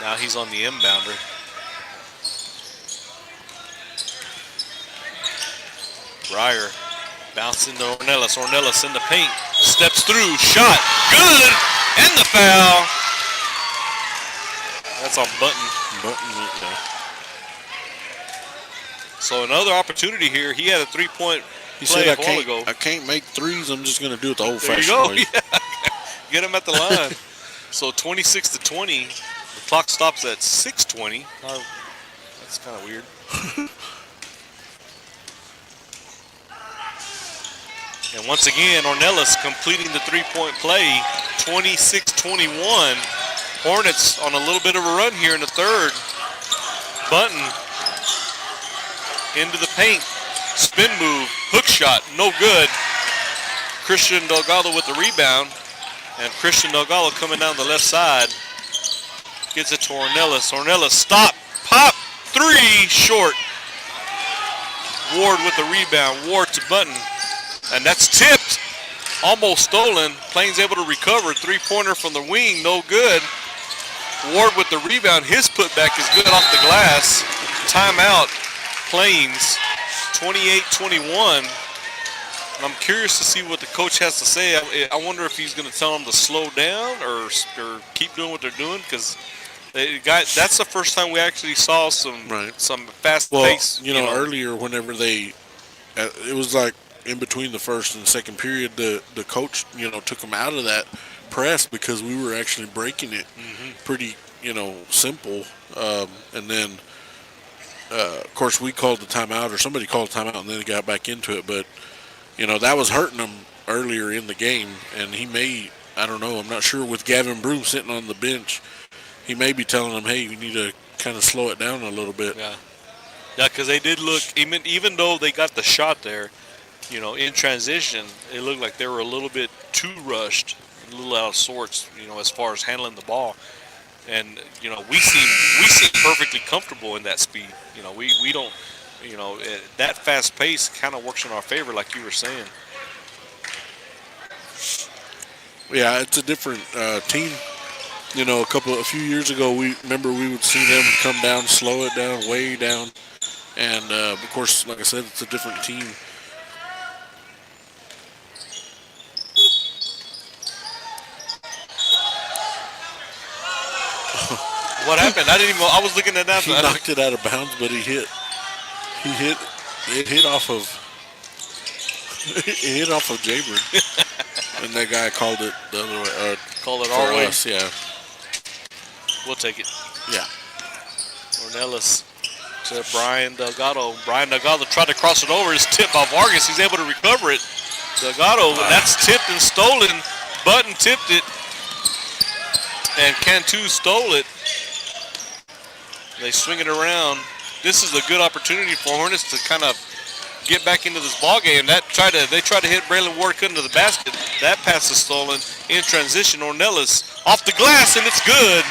Now he's on the inbounder. Ryer bouncing to Ornelas. Ornelas in the paint. Steps through. Shot. Good. And the foul. That's on Bunton. Yeah. So another opportunity here. He had a three-point play a while ago. I can't make threes. I'm just going to do it the There you old-fashioned go. way. Yeah. Get him at the line. So 26-20. The clock stops at 6:20. That's kind of weird. And once again, Ornelas completing the three-point play, 26-21. Hornets on a little bit of a run here in the third. Bunton into the paint. Spin move, hook shot, no good. Christian Delgado with the rebound. And Christian Delgado coming down the left side. Gets it to Ornelas. Ornelas, stop, pop, three, short. Ward with the rebound. Ward to Bunton. And that's tipped. Almost stolen. Plains able to recover. Three-pointer from the wing, no good. Ward with the rebound. His putback is good off the glass. Timeout. Plains 28-21. I'm curious to see what the coach has to say. I wonder if he's going to tell them to slow down or keep doing what they're doing, because that's the first time we actually saw some fast pace. Well, earlier whenever it was like in between the first and second period, the coach, took them out of that press because we were actually breaking it pretty, simple. And then, of course, we called the timeout, or somebody called the timeout, and then they got back into it. But, that was hurting them earlier in the game. And he may, I don't know, I'm not sure, with Gavin Broom sitting on the bench, he may be telling them, hey, you need to kind of slow it down a little bit. Yeah, because they did look, even though they got the shot there, in transition, it looked like they were a little bit too rushed, a little out of sorts, as far as handling the ball. And, we seem perfectly comfortable in that speed. We don't, that fast pace kind of works in our favor, like you were saying. Yeah, it's a different team. A few years ago, we would see them come down, slow it down, way down. And, of course, like I said, it's a different team. What happened? I was looking at that. He knocked it out of bounds, but it hit off of It hit off of Jabron. And that guy called it the other way. Call it For our way. us, yeah. We'll take it. Yeah. Ornelas to Brian Delgado. Brian Delgado tried to cross it over. It's tipped by Vargas. He's able to recover it. Delgado, that's tipped and stolen. Button tipped it. And Cantu stole it. They swing it around. This is a good opportunity for Hornets to kind of get back into this ball game. They tried to hit Braylon Ward, couldn't to the basket. That pass is stolen. In transition, Ornelas off the glass, and it's good.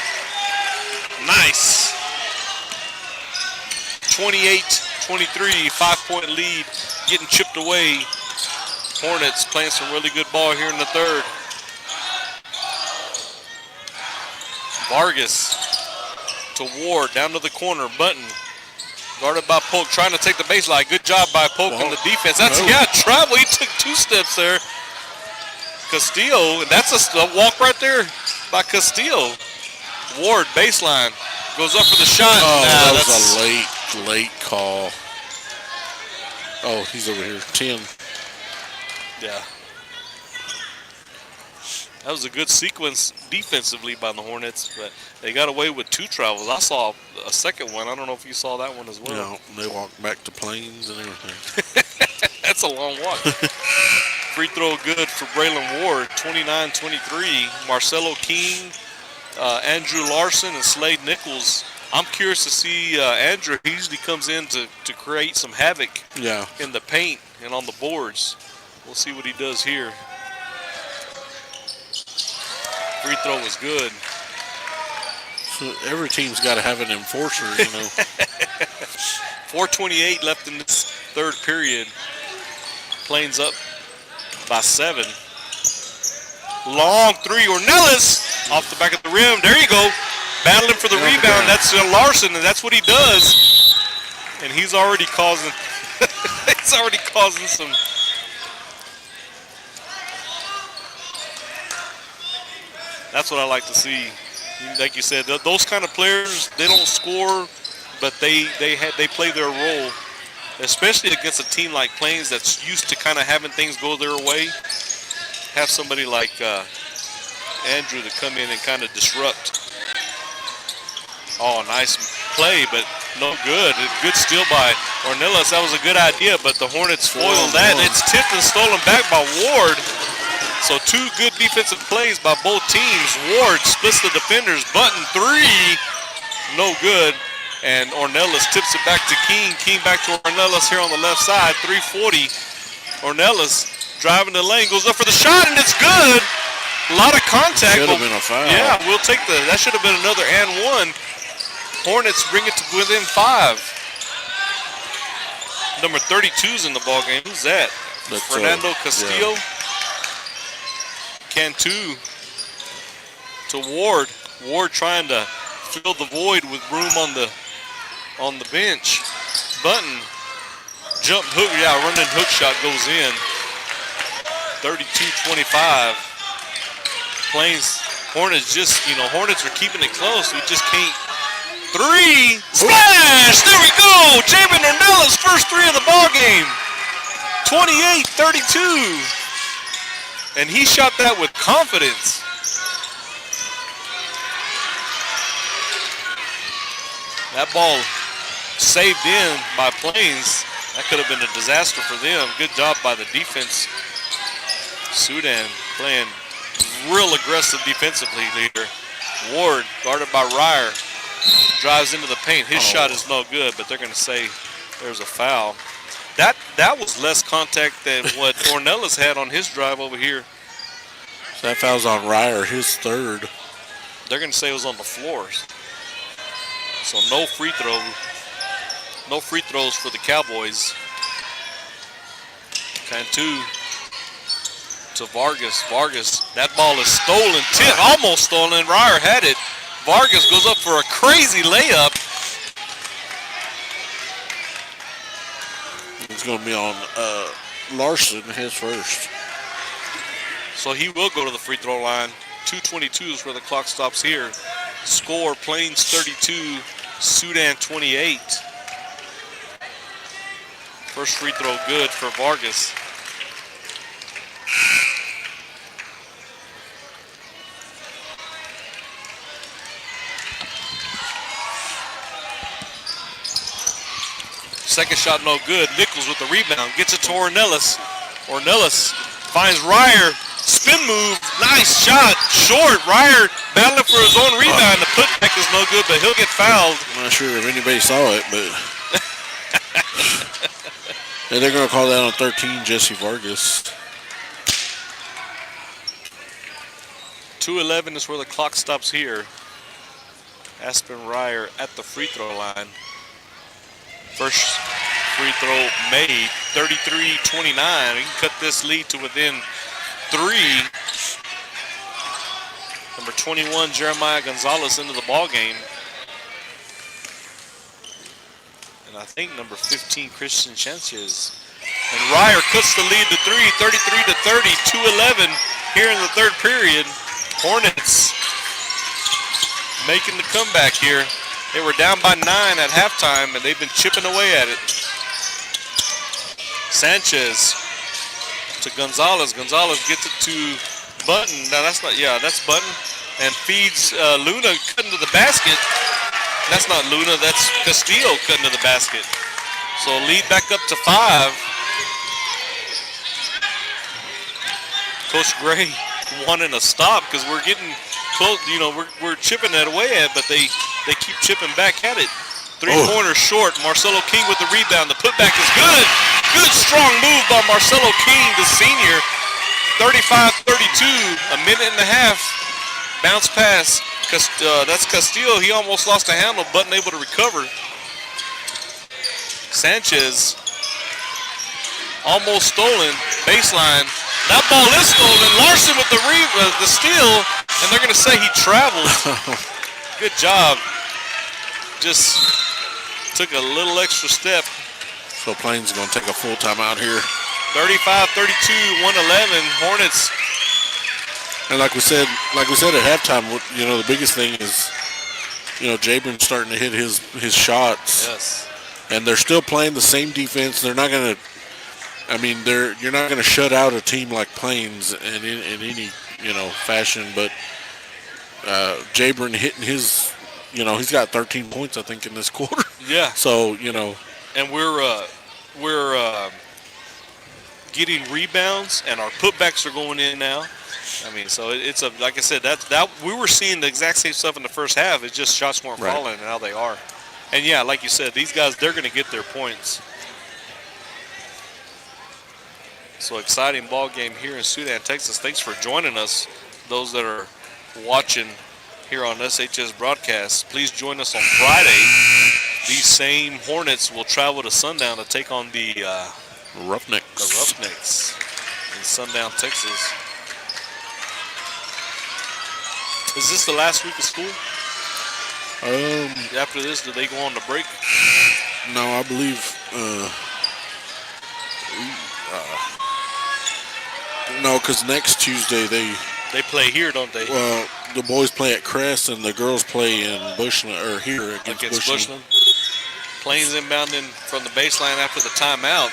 Nice. 28-23, 5-point lead, getting chipped away. Hornets playing some really good ball here in the third. Vargas to Ward, down to the corner. Button guarded by Polk, trying to take the baseline. Good job by Polk in the defense. That's travel. He took 2 steps there. Castillo, and that's a walk right there by Castillo. Ward baseline goes up for the shot. That was a late call. Oh, he's over here. 10. Yeah. That was a good sequence defensively by the Hornets, but they got away with 2 travels. I saw a second one. I don't know if you saw that one as well. No, they walked back to Plains and everything. That's a long walk. Free throw good for Braylon Ward, 29-23. Marcelo King, Andrew Larson, and Slade Nichols. I'm curious to see Andrew. He usually comes in to create some havoc in the paint and on the boards. We'll see what he does here. Free throw was good. So every team's got to have an enforcer, you know. 4:28 left in this third period. Plains up by 7. Long 3, Ornelas off the back of the rim. There you go. Battling for the rebound. That's Larson, and that's what he does. And he's already causing some. That's what I like to see. Like you said, those kind of players, they don't score, but they play their role, especially against a team like Plains that's used to kind of having things go their way. Have somebody like Andrew to come in and kind of disrupt. Oh, nice play, but no good. Good steal by Ornelas. That was a good idea, but the Hornets foiled that. It's tipped and stolen back by Ward. So 2 good defensive plays by both teams. Ward splits the defenders. Button 3, no good. And Ornelas tips it back to King. King back to Ornelas here on the left side. 3:40. Ornelas driving the lane, goes up for the shot, and it's good. A lot of contact. Should have been a foul. Yeah, we'll take that should have been another and 1. Hornets bring it to within 5. Number 32's in the ball game. Who's that? That's Fernando Castillo. Yeah. Cantu to Ward. Ward trying to fill the void with room on the bench. Button jump hook, running hook shot goes in. 32-25. Plains Hornets Hornets are keeping it close. We just can't. 3 splash! There we go. Jamin Ornelas first 3 of the ball game. 28-32. And he shot that with confidence. That ball saved in by Plains. That could have been a disaster for them. Good job by the defense. Sudan playing real aggressive defensively here. Ward guarded by Ryer. Drives into the paint. His shot is no good, but they're going to say there's a foul. That was less contact than what Ornelas had on his drive over here. So that foul's on Ryer, his 3rd. They're going to say it was on the floors. So no free throw. No free throws for the Cowboys. Cantu to Vargas. Vargas, that ball is stolen. Almost stolen. Ryer had it. Vargas goes up for a crazy layup. It's going to be on Larson, his first. So he will go to the free throw line. 2:22 is where the clock stops here. Score, Plains 32, Sudan 28. First free throw good for Vargas. Second shot no good. Nichols with the rebound. Gets it to Ornelas. Ornelas finds Ryer. Spin move. Nice shot. Short. Ryer battling for his own rebound. The putback is no good, but he'll get fouled. I'm not sure if anybody saw it, but yeah, they're going to call that on 13, Jesse Vargas. 2:11 is where the clock stops here. Aspen Ryer at the free throw line. First free throw made, 33-29. He can cut this lead to within 3. Number 21, Jeremiah Gonzalez into the ball game. And I think number 15, Christian Sanchez. And Ryer cuts the lead to 3, 33-30, 2:11 here in the third period. Hornets making the comeback here. They were down by 9 at halftime, and they've been chipping away at it. Sanchez to Gonzalez. Gonzalez gets it to Button. No, that's not, that's Button. And feeds Luna cutting to the basket. That's not Luna, that's Castillo cutting to the basket. So lead back up to 5. Coach Gray wanting a stop because we're getting close, we're chipping that away at, but they keep chipping back at it. Three-pointer short. Marcelo King with the rebound. The putback is good. Good strong move by Marcelo King, the senior. 35-32, a minute and a half. Bounce pass. That's Castillo. He almost lost a handle, but unable to recover. Sanchez almost stolen. Baseline. That ball is stolen. Larson with the steal, and they're going to say he traveled. Good job. Just took a little extra step. So Plains going to take a full timeout here. 35-32, 111. Hornets. And like we said at halftime, the biggest thing is, Jabron's starting to hit his shots. Yes. And they're still playing the same defense. They're not going to. You're not going to shut out a team like Plains in any fashion. But Jabron hitting his, he's got 13 points I think in this quarter. Yeah. So and we're getting rebounds, and our putbacks are going in now. So it's like I said, that we were seeing the exact same stuff in the first half. It's just shots weren't falling, and now they are. And yeah, like you said, these guys, they're going to get their points. So exciting ball game here in Sudan, Texas. Thanks for joining us, those that are watching here on SHS broadcast. Please join us on Friday. These same Hornets will travel to Sundown to take on the Roughnecks in Sundown, Texas. Is this the last week of school? After this, do they go on the break? No, I believe. No, because next Tuesday they play here, don't they? Well, the boys play at Crest and the girls play in Bushland, or here against Bushland. Plains inbounding from the baseline after the timeout.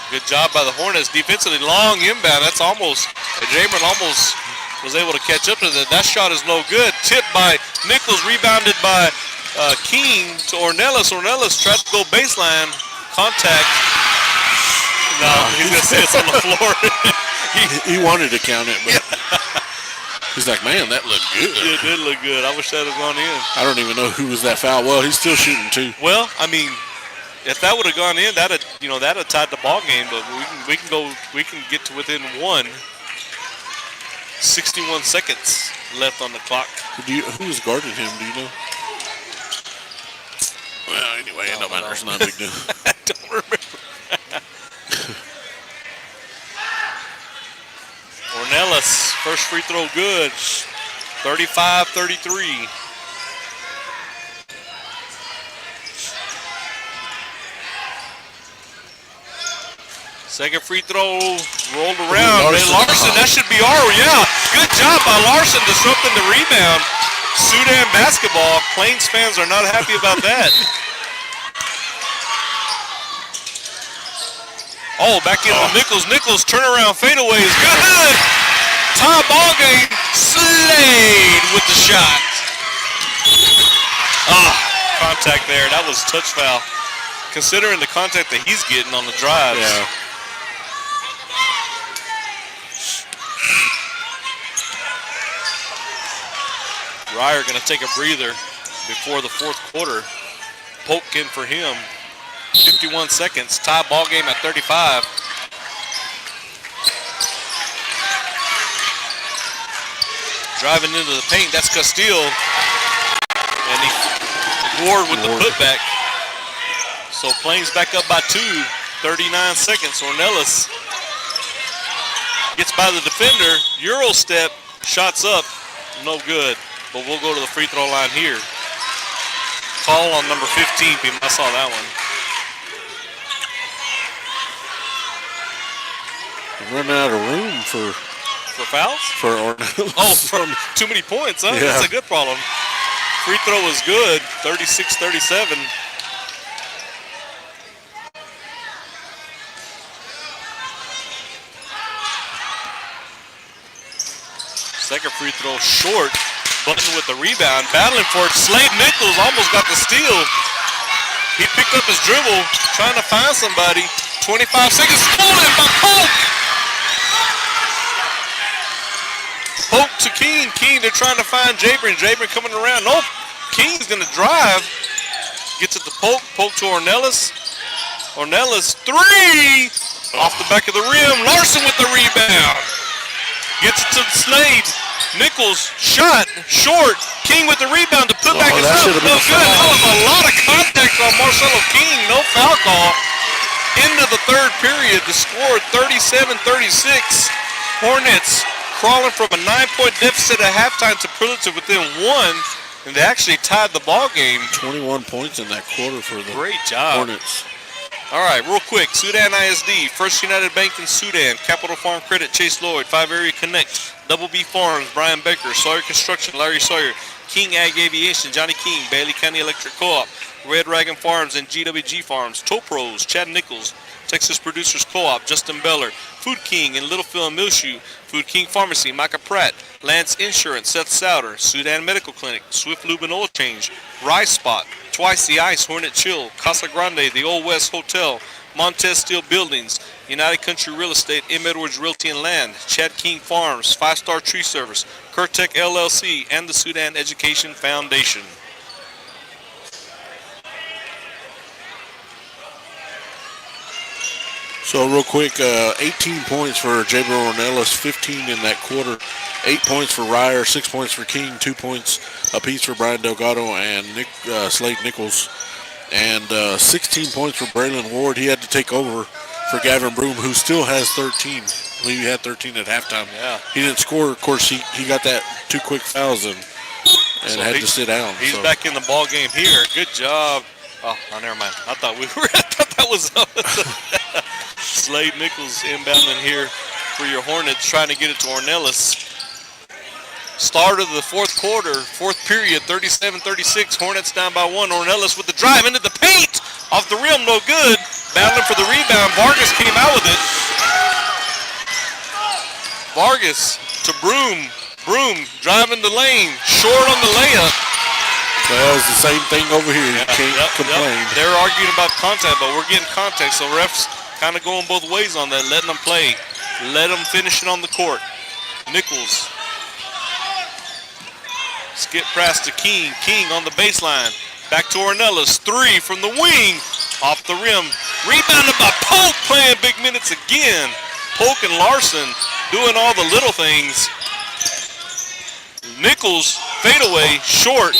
Good job by the Hornets. Defensively, long inbound. That's almost, Jamin almost was able to catch up to that. That shot is no good. Tipped by Nichols, rebounded by King to Ornelas. Ornelas tried to go baseline. Contact. No, he's going to say it's on the floor. He wanted to count it, but he's like, man, that looked good. It did look good. I wish that had gone in. I don't even know who was that foul. Well, he's still shooting too. Well, if that would have gone in, that'd have tied the ball game. But we can get to within 1. 61 seconds left on the clock. Who is guarding him? Do you know? Well, anyway, it don't matter. It's not a big deal. I don't remember. Ornelas, first free throw good. 35-33. Second free throw rolled around. Larson, that should be good job by Larson disrupting the rebound. Sudan basketball. Plains fans are not happy about that. Back into Nichols. Nichols turnaround fadeaway is good. Tie ball game. Slade with the shot. Contact there. That was touch foul. considering the contact that he's getting on the drives. Yeah. Ryer going to take a breather before the fourth quarter. Polk in for him. 51 seconds. Tie ball game at 35. Driving into the paint. That's Castile. And Ward with the putback. So Plains back up by 2. 39 seconds. Ornelas gets by the defender. Euro step. Shots up. No good. But we'll go to the free throw line here. Call on number 15. I saw that one. Running out of room for fouls? For Ornelas. Oh, from too many points, huh? Yeah. That's a good problem. Free throw was good. 36-37. Second free throw short. Button with the rebound. Battling for it. Slade Nichols almost got the steal. He picked up his dribble, trying to find somebody. 25 seconds. Stolen by Polk. Polk to King. King, they're trying to find Jabrin. Jabrin coming around. Nope. King's going to drive. Gets it to Polk. Polk to Ornelas. Ornelas, 3. Off the back of the rim. Larson with the rebound. Gets it to Slade. Nichols, shot, short. King with the rebound. The putback is up. No good. That was a lot of contact on Marcelo King. No foul call. End of the third period. The score 37-36. Hornets crawling from a 9-point deficit at halftime to pull it to within 1. And they actually tied the ball game. 21 points in that quarter for the Great job. Hornets. All right, real quick. Sudan ISD, First United Bank in Sudan, Capital Farm Credit, Chase Lloyd, 5 Area Connect, Double B Farms, Brian Becker, Sawyer Construction, Larry Sawyer, King Ag Aviation, Johnny King, Bailey County Electric Co-op, Red Dragon Farms and GWG Farms, Toll Pros, Chad Nichols, Texas Producers Co-op, Justin Beller, Food King in Littlefield and Millshoe, Food King Pharmacy, Micah Pratt, Lance Insurance, Seth Souter, Sudan Medical Clinic, Swift Lube and Oil Change, Rice Spot, Twice the Ice, Hornet Chill, Casa Grande, the Old West Hotel, Montez Steel Buildings, United Country Real Estate, M. Edwards Realty and Land, Chad King Farms, 5 Star Tree Service, Curtech LLC, and the Sudan Education Foundation. So real quick, 18 points for Jabril Ornelas, 15 in that quarter. 8 points for Ryer, 6 points for King, 2 points apiece for Brian Delgado and Slade Nichols. And 16 points for Braylon Ward. He had to take over for Gavin Broom, who still has 13. He had 13 at halftime. Yeah. He didn't score. Of course, he got that 2 quick fouls and had to sit down. He's back in the ball game here. Good job. Oh, never mind. I thought that was Slade Nichols inbounding here for your Hornets, trying to get it to Ornelas. Start of the fourth quarter, fourth period, 37-36. Hornets down by 1. Ornelas with the drive into the paint. Off the rim, no good. Battling for the rebound. Vargas came out with it. Vargas to Broom. Broom driving the lane. Short on the layup. Well, it's the same thing over here. You can't complain. Yep. They're arguing about contact, but we're getting contact. So refs kind of going both ways on that, letting them play. Let them finish it on the court. Nichols. Skip pass to King. King on the baseline. Back to Ornelas. 3 from the wing. Off the rim. Rebounded by Polk, playing big minutes again. Polk and Larson doing all the little things. Nichols, fadeaway, short.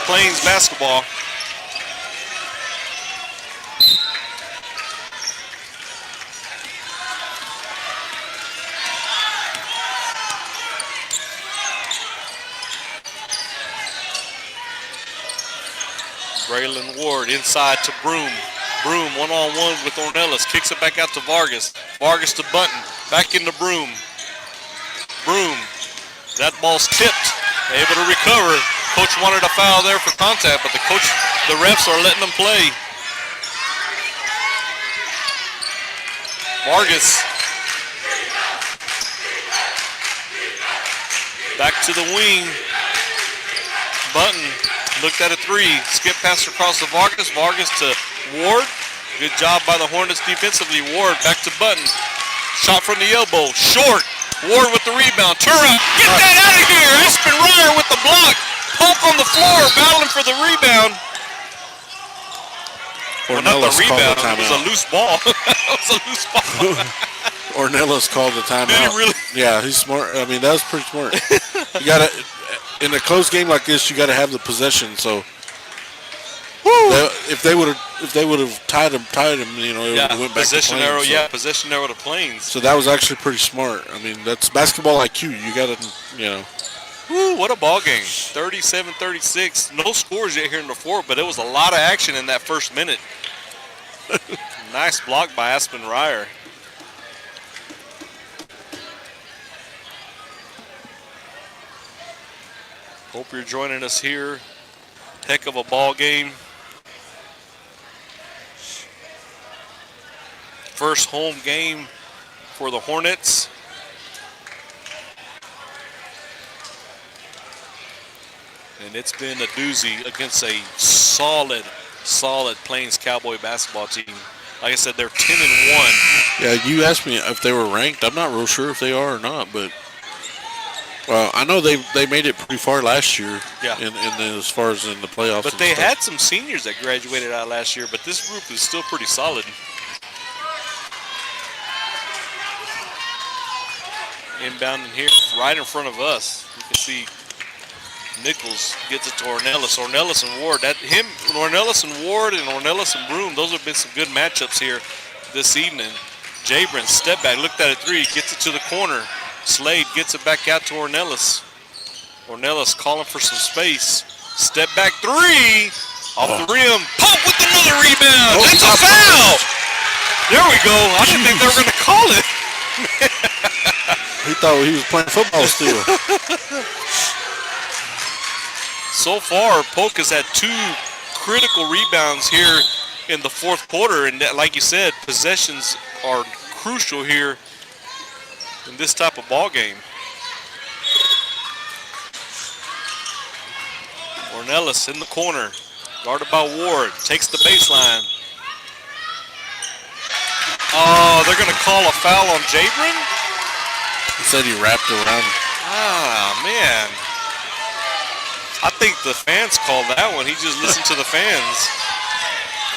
Plains basketball. Braylon Ward inside to Broom. Broom one-on-one with Ornelas. Kicks it back out to Vargas. Vargas to Button. Back into Broom. Broom. That ball's tipped. Able to recover. Coach wanted a foul there for contact, but the refs are letting them play. Vargas. Back to the wing. Button. looked at a three. Skip pass across to Vargas. Vargas to Ward. Good job by the Hornets defensively. Ward back to Button. Shot from the elbow. Short. Ward with the rebound. Turner, get that out of here. Aspen Ryer with the block. Polk on the floor battling for the rebound. Well, not the rebound. It was a loose ball. It was a loose ball. Ornelas called the timeout. Did he really? Yeah, he's smart. I mean, that was pretty smart. You gotta, in a close game like this, you gotta have the possession. So, if they would have tied him, you know, it would have went back possession to Plains. arrow. Possession arrow to Plains. So that was actually pretty smart. I mean, that's basketball IQ. You gotta, you know. Woo, what a ball game. 37-36. No scores yet here in the fourth, but it was a lot of action in that first minute. Nice block by Aspen Ryer. Hope you're joining us here. Heck of a ball game. First home game for the Hornets. And it's been a doozy against a solid Plains Cowboy basketball team. Like I said, they're 10-1. Yeah, you asked me if they were ranked. I'm not real sure if they are or not, but I know they made it pretty far last year. Yeah. In as far as in the playoffs. But they had some seniors that graduated out last year. But this group is still pretty solid. Inbound in here, right in front of us. You can see Nichols gets it to Ornelas. Ornelas and Ward. Ornelas and Ward and Ornelas and Broom, those have been some good matchups here this evening. Jabrin, step back, looked at a three, gets it to the corner. Slade gets it back out to Ornelas. Ornelas calling for some space. Step back three, off the rim. Pump with another rebound. It's a foul. There we go. I didn't think they were going to call it. He thought he was playing football still. So far, Polk has had 2 critical rebounds here in the fourth quarter. And that, like you said, possessions are crucial here in this type of ball game. Ornelas in the corner, guarded by Ward, takes the baseline. Oh, they're going to call a foul on Jabrin? He said he wrapped around. Ah, man. I think the fans called that one. He just listened to the fans.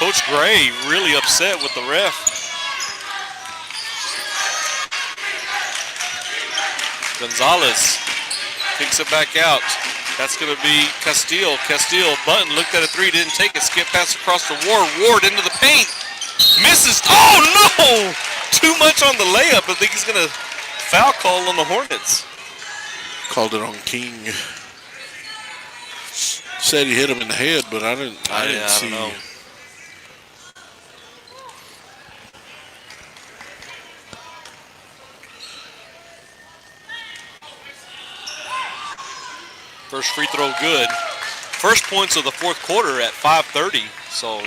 Coach Gray really upset with the ref. Gonzalez kicks it back out. That's going to be Castile. Castile, Button looked at a three, didn't take it. Skip pass across the Ward. Ward into the paint. Misses. Oh, no! Too much on the layup. I think he's going to foul call on the Hornets. Called it on King. Said he hit him in the head, but I didn't see. Don't know. First free throw good. First points of the fourth quarter at 5:30. So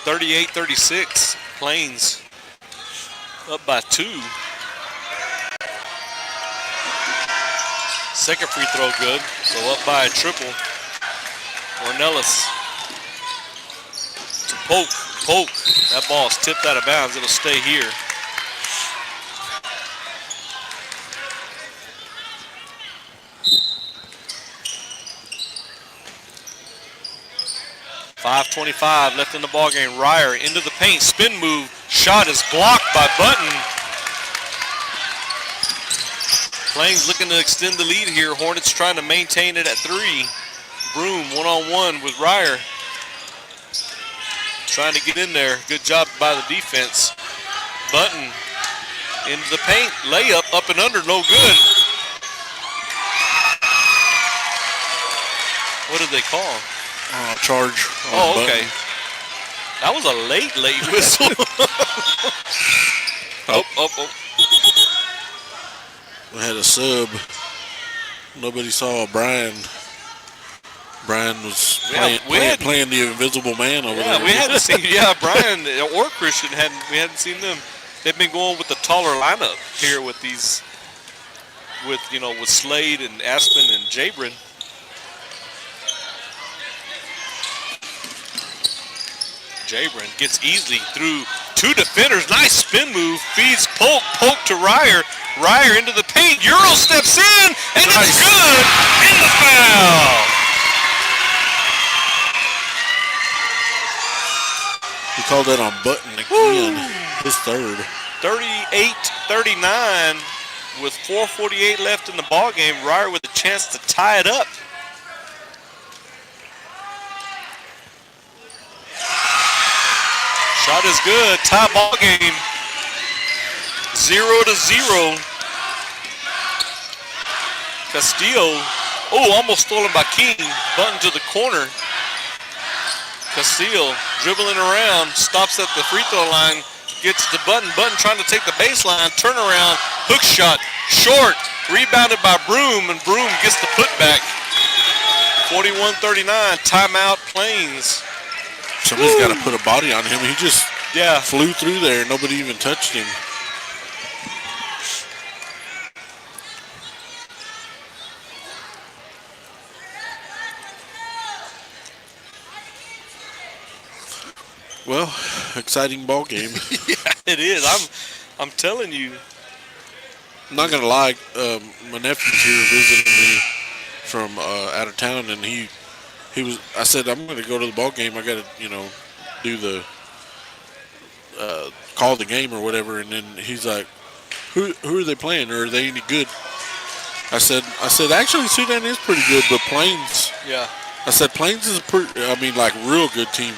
38-36. Plains up by 2. Second free throw good. So up by a triple. Ornelas to Polk. That ball's tipped out of bounds. It'll stay here. .5:25 left in the ballgame. Ryer into the paint. Spin move. Shot is blocked by Button. Plains looking to extend the lead here. Hornets trying to maintain it at 3. Broom one-on-one with Ryer. Trying to get in there. Good job by the defense. Button into the paint. Layup up and under. No good. What did they call? Charge. Oh, okay. That was a late whistle. Oh. We had a sub. Nobody saw Brian. Brian was playing the invisible man over there. Yeah, we hadn't seen. Yeah, Brian or Christian we hadn't seen them. They've been going with the taller lineup here with these, with Slade and Aspen and Jabrin. Jabron gets easily through 2 defenders. Nice spin move. Feeds Polk. Polk to Ryer. Ryer into the paint. Euro steps in, and it's good. In the foul. He called that on Button again. His third. 38-39 with 4:48 left in the ball game. Ryer with a chance to tie it up. Shot is good. Tie ball game. 0-0. Castillo. Oh, almost stolen by King. Button to the corner. Castillo dribbling around. Stops at the free throw line. Gets the Button. Button trying to take the baseline. Turnaround. Hook shot. Short. Rebounded by Broom. And Broom gets the putback. 41-39. Timeout Plains. Somebody's got to put a body on him. He just flew through there. Nobody even touched him. Well, exciting ball game. Yeah, it is. I'm telling you. I'm not gonna lie. My nephew's here visiting me from out of town, and he was. I said I'm gonna go to the ball game. I gotta do the call the game or whatever. And then he's like, "Who are they playing? Or are they any good?" I said actually Sudan is pretty good, but Plains. Yeah. I said Plains is like real good team.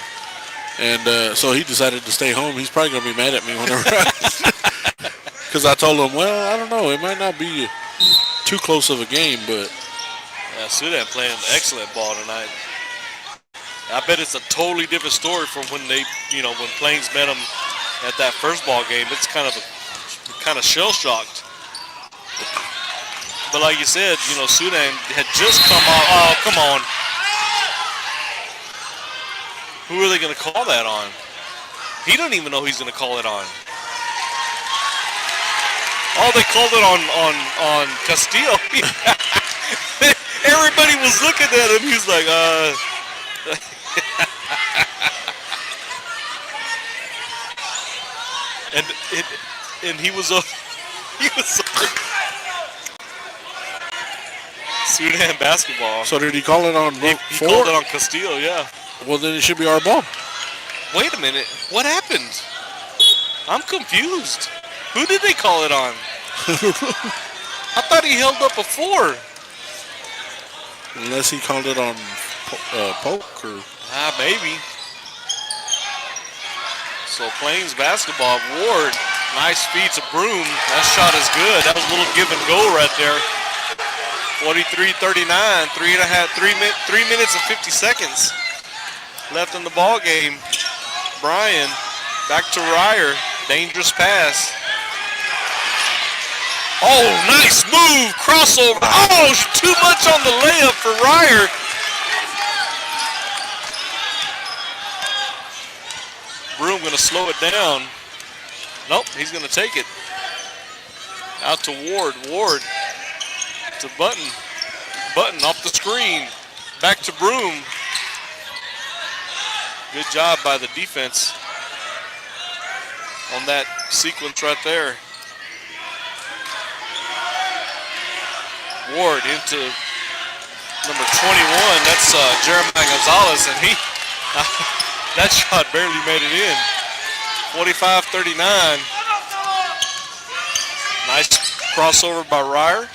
And so he decided to stay home. He's probably going to be mad at me whenever because I told him, well, I don't know. It might not be too close of a game, but. Yeah, Sudan playing excellent ball tonight. I bet it's a totally different story from when when Plains met them at that first ball game. It's kind of shell-shocked. But like you said, Sudan had just come off. Oh, come on. Who are they going to call that on? He doesn't even know he's going to call it on. Oh, they called it on Castillo. Everybody was looking at him. He's like, and he was Sudan basketball. So did he call it on? He called it on Castillo. Yeah. Well, then it should be our ball. Wait a minute. What happened? I'm confused. Who did they call it on? I thought he held up a 4. Unless he called it on Polk or... maybe. So Plains basketball. Ward, nice feed to Broom. That shot is good. That was a little give and go right there. 43-39. 3 minutes and 50 seconds left in the ball game. Bryan back to Ryer. Dangerous pass. Oh, nice move. Crossover. Oh, too much on the layup for Ryer. Broom going to slow it down. Nope, he's going to take it. Out to Ward. Ward to Button. Button off the screen. Back to Broom. Good job by the defense on that sequence right there. Ward into number 21. That's Jeremiah Gonzalez, and that shot barely made it in. 45-39. Nice crossover by Ryer.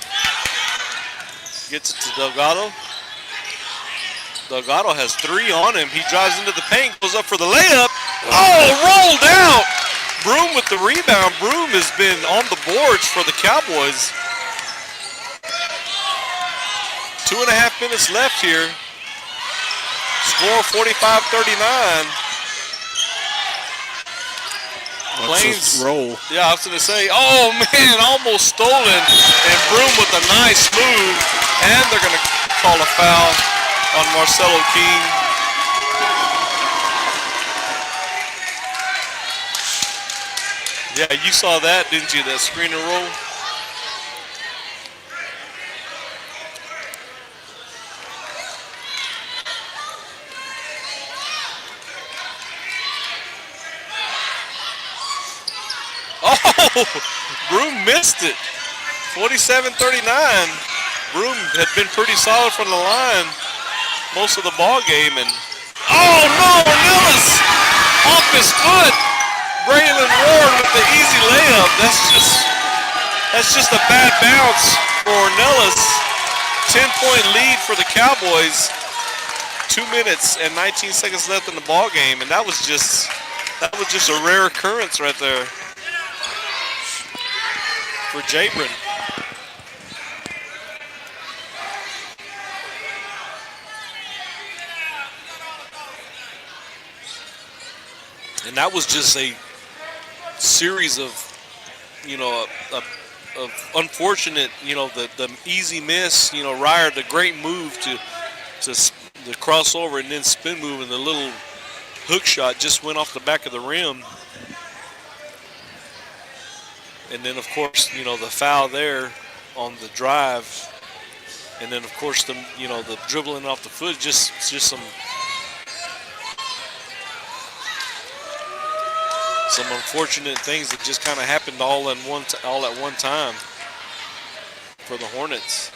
Gets it to Delgado. Delgado has 3 on him. He drives into the paint, goes up for the layup. Oh, rolled out. Broom with the rebound. Broom has been on the boards for the Cowboys. 2.5 minutes left here. Score 45-39. Plains roll. Yeah, I was going to say, oh man, almost stolen. And Broom with a nice move. And they're going to call a foul on Marcelo King. Yeah, you saw that, didn't you? That screen and roll. Broom missed it. 47-39. Broom had been pretty solid from the line most of the ball game, and oh no, Nellis off his foot. Braylon Ward with the easy layup. That's just a bad bounce for Nellis. 10-point lead for the Cowboys. 2 minutes and 19 seconds left in the ball game, and that was just a rare occurrence right there for Jabron. And that was just a series of, of unfortunate, the easy miss, Ryer, the great move to the crossover and then spin move, and the little hook shot just went off the back of the rim. And then, of course, the foul there on the drive. And then, of course, the dribbling off the foot, just some unfortunate things that just kind of happened all at one time for the Hornets.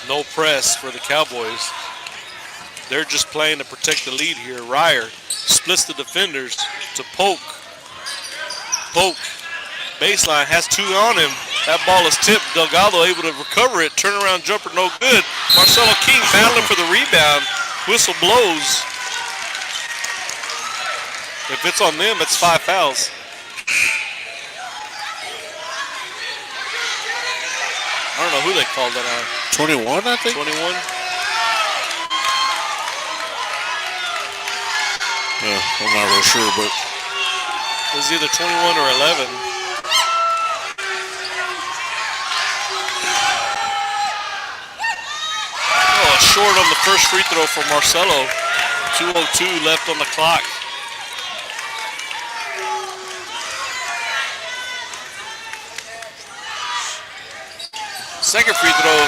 No press for the Cowboys. They're just playing to protect the lead here. Ryer splits the defenders to Polk. Polk, baseline, has two on him. That ball is tipped. Delgado able to recover it. Turnaround jumper, no good. Marcelo King battling for the rebound. Whistle blows. If it's on them, it's 5 fouls. I don't know who they called that on. 21, I think. 21. Yeah, I'm not real sure, but it was either 21 or 11. Oh, short on the first free throw for Marcelo. 2:02 left on the clock. Second free throw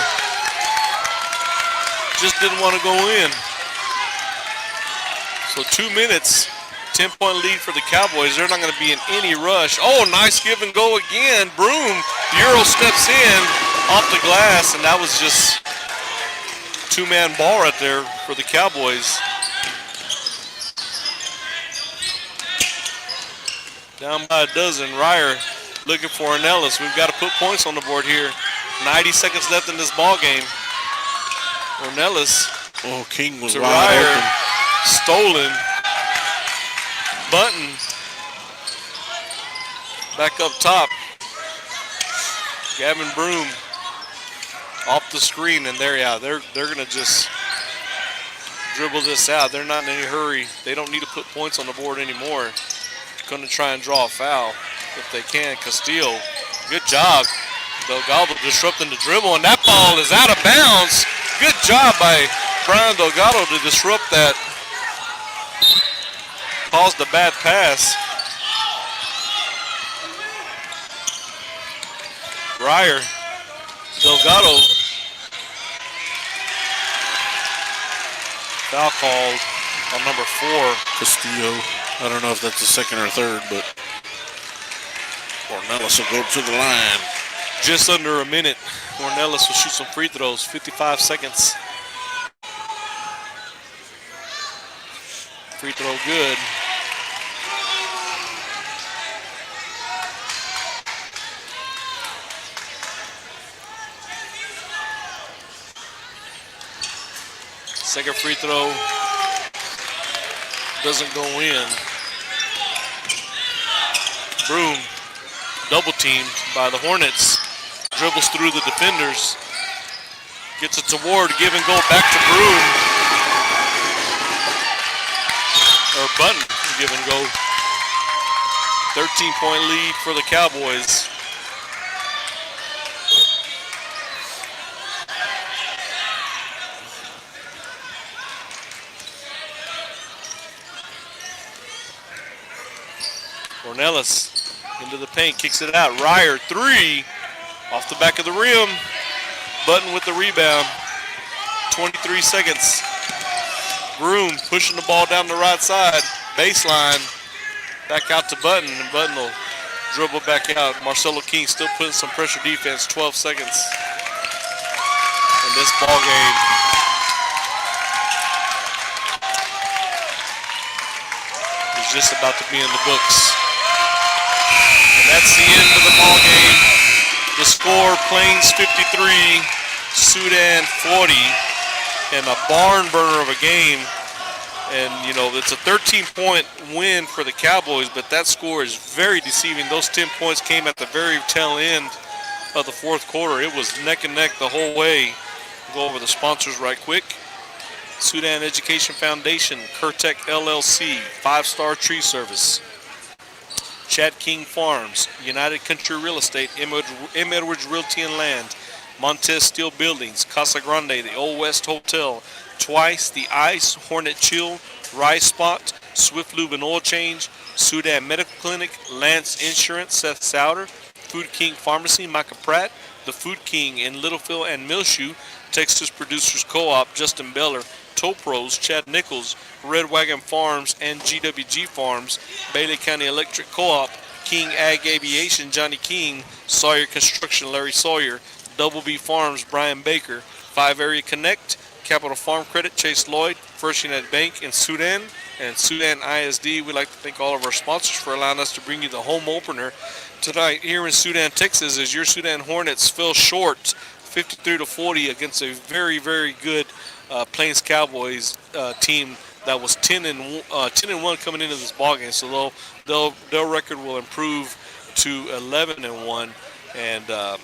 just didn't want to go in. So 2 minutes, 10-point lead for the Cowboys. They're not going to be in any rush. Oh, nice give and go again. Broom, Euro steps in off the glass, and that was just two-man ball right there for the Cowboys. Down by a dozen. Ryer looking for Ornelas. We've got to put points on the board here. 90 seconds left in this ball game. Ornelas. Oh, King was to wide Ryer. open. Stolen. Button. Back up top. Gavin Broom off the screen, and there, yeah, they're going to just dribble this out. They're not in any hurry. They don't need to put points on the board anymore. Going to try and draw a foul if they can. Castillo, good job. Delgado disrupting the dribble, and that ball is out of bounds. Good job by Brian Delgado to disrupt that. Caused a bad pass. Ryer, Delgado. Foul called on number 4. Castillo. I don't know if that's the second or third, but Ornelas will go to the line. Just under a minute. Ornelas will shoot some free throws. 55 seconds. Free throw good. Second free throw doesn't go in. Broom double teamed by the Hornets. Dribbles through the defenders. Gets it to Ward. Give and go back to Broom. Or Button. give and go. 13-point lead for the Cowboys. Ornelas into the paint, kicks it out. Ryer, three, off the back of the rim. Button with the rebound. 23 seconds. Broom pushing the ball down the right side. Baseline. Back out to Button, and Button will dribble back out. Marcelo King still putting some pressure defense. 12 seconds in this ball game. It's just about to be in the books. And that's the end of the ball game. The score, Plains 53, Sudan 40, and a barn burner of a game. And, you know, it's a 13-point win for the Cowboys, but that score is very deceiving. Those 10 points came at the very tail end of the fourth quarter. It was neck and neck the whole way. We'll go over the sponsors right quick. Sudan Education Foundation, Curtec LLC, 5-Star Tree Service, Chad King Farms, United Country Real Estate, M. Edwards Realty and Land, Montez Steel Buildings, Casa Grande, the Old West Hotel, Twice, The Ice, Hornet Chill, Rice Spot, Swift Lube and Oil Change, Sudan Medical Clinic, Lance Insurance, Seth Souter, Food King Pharmacy, Micah Pratt, The Food King in Littlefield and Millshoe, Texas Producers Co-op, Justin Beller, Tow Pros, Chad Nichols, Red Wagon Farms and GWG Farms, Bailey County Electric Co-op, King Ag Aviation, Johnny King, Sawyer Construction, Larry Sawyer, Double B Farms, Brian Baker, 5 Area Connect, Capital Farm Credit, Chase Lloyd, First United Bank in Sudan, and Sudan ISD. We'd like to thank all of our sponsors for allowing us to bring you the home opener tonight here in Sudan, Texas, as your Sudan Hornets fell short 53-40 against a very, very good Plains Cowboys team that was 10-1 coming into this ballgame. So their record will improve to 11-1, and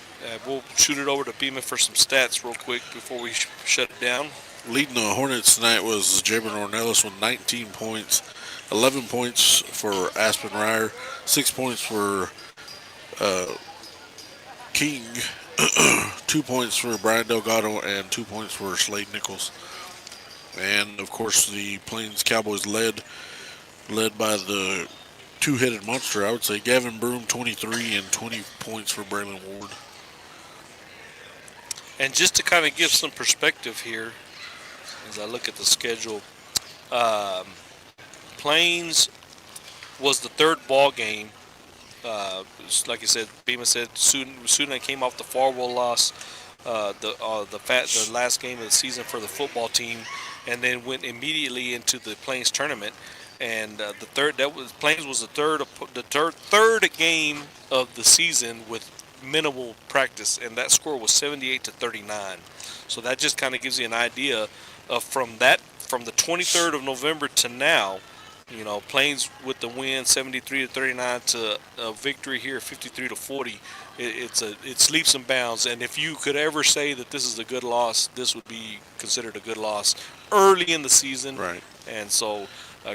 we'll shoot it over to Beeman for some stats real quick before we shut it down. Leading the Hornets tonight was Jabron Ornelas with 19 points, 11 points for Aspen Ryer, 6 points for King, 2 points for Brian Delgado, and 2 points for Slade Nichols. And of course, the Plains Cowboys led by the two-headed monster, I would say, Gavin Broom, 23, and 20 points for Braylon Ward. And just to kind of give some perspective here, as I look at the schedule, Plains was the third ball game. Like I said, Beeman said, Sudan came off the Farwell loss, the last game of the season for the football team, and then went immediately into the Plains tournament. And Plains was the third game of the season with minimal practice, and that score was 78-39. So that just kind of gives you an idea of from the 23rd of November to now. You know, Plains with the win, 73-39 to a victory here, 53-40. It's leaps and bounds. And if you could ever say that this is a good loss, this would be considered a good loss early in the season. Right. And so,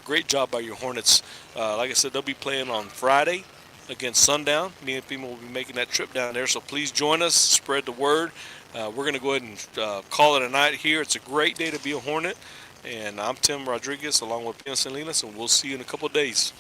great job by your Hornets. Like I said, they'll be playing on Friday against Sundown. Me and Pima will be making that trip down there. So please join us, spread the word. We're going to go ahead and call it a night here. It's a great day to be a Hornet. And I'm Tim Rodriguez along with Pima Salinas, and we'll see you in a couple of days.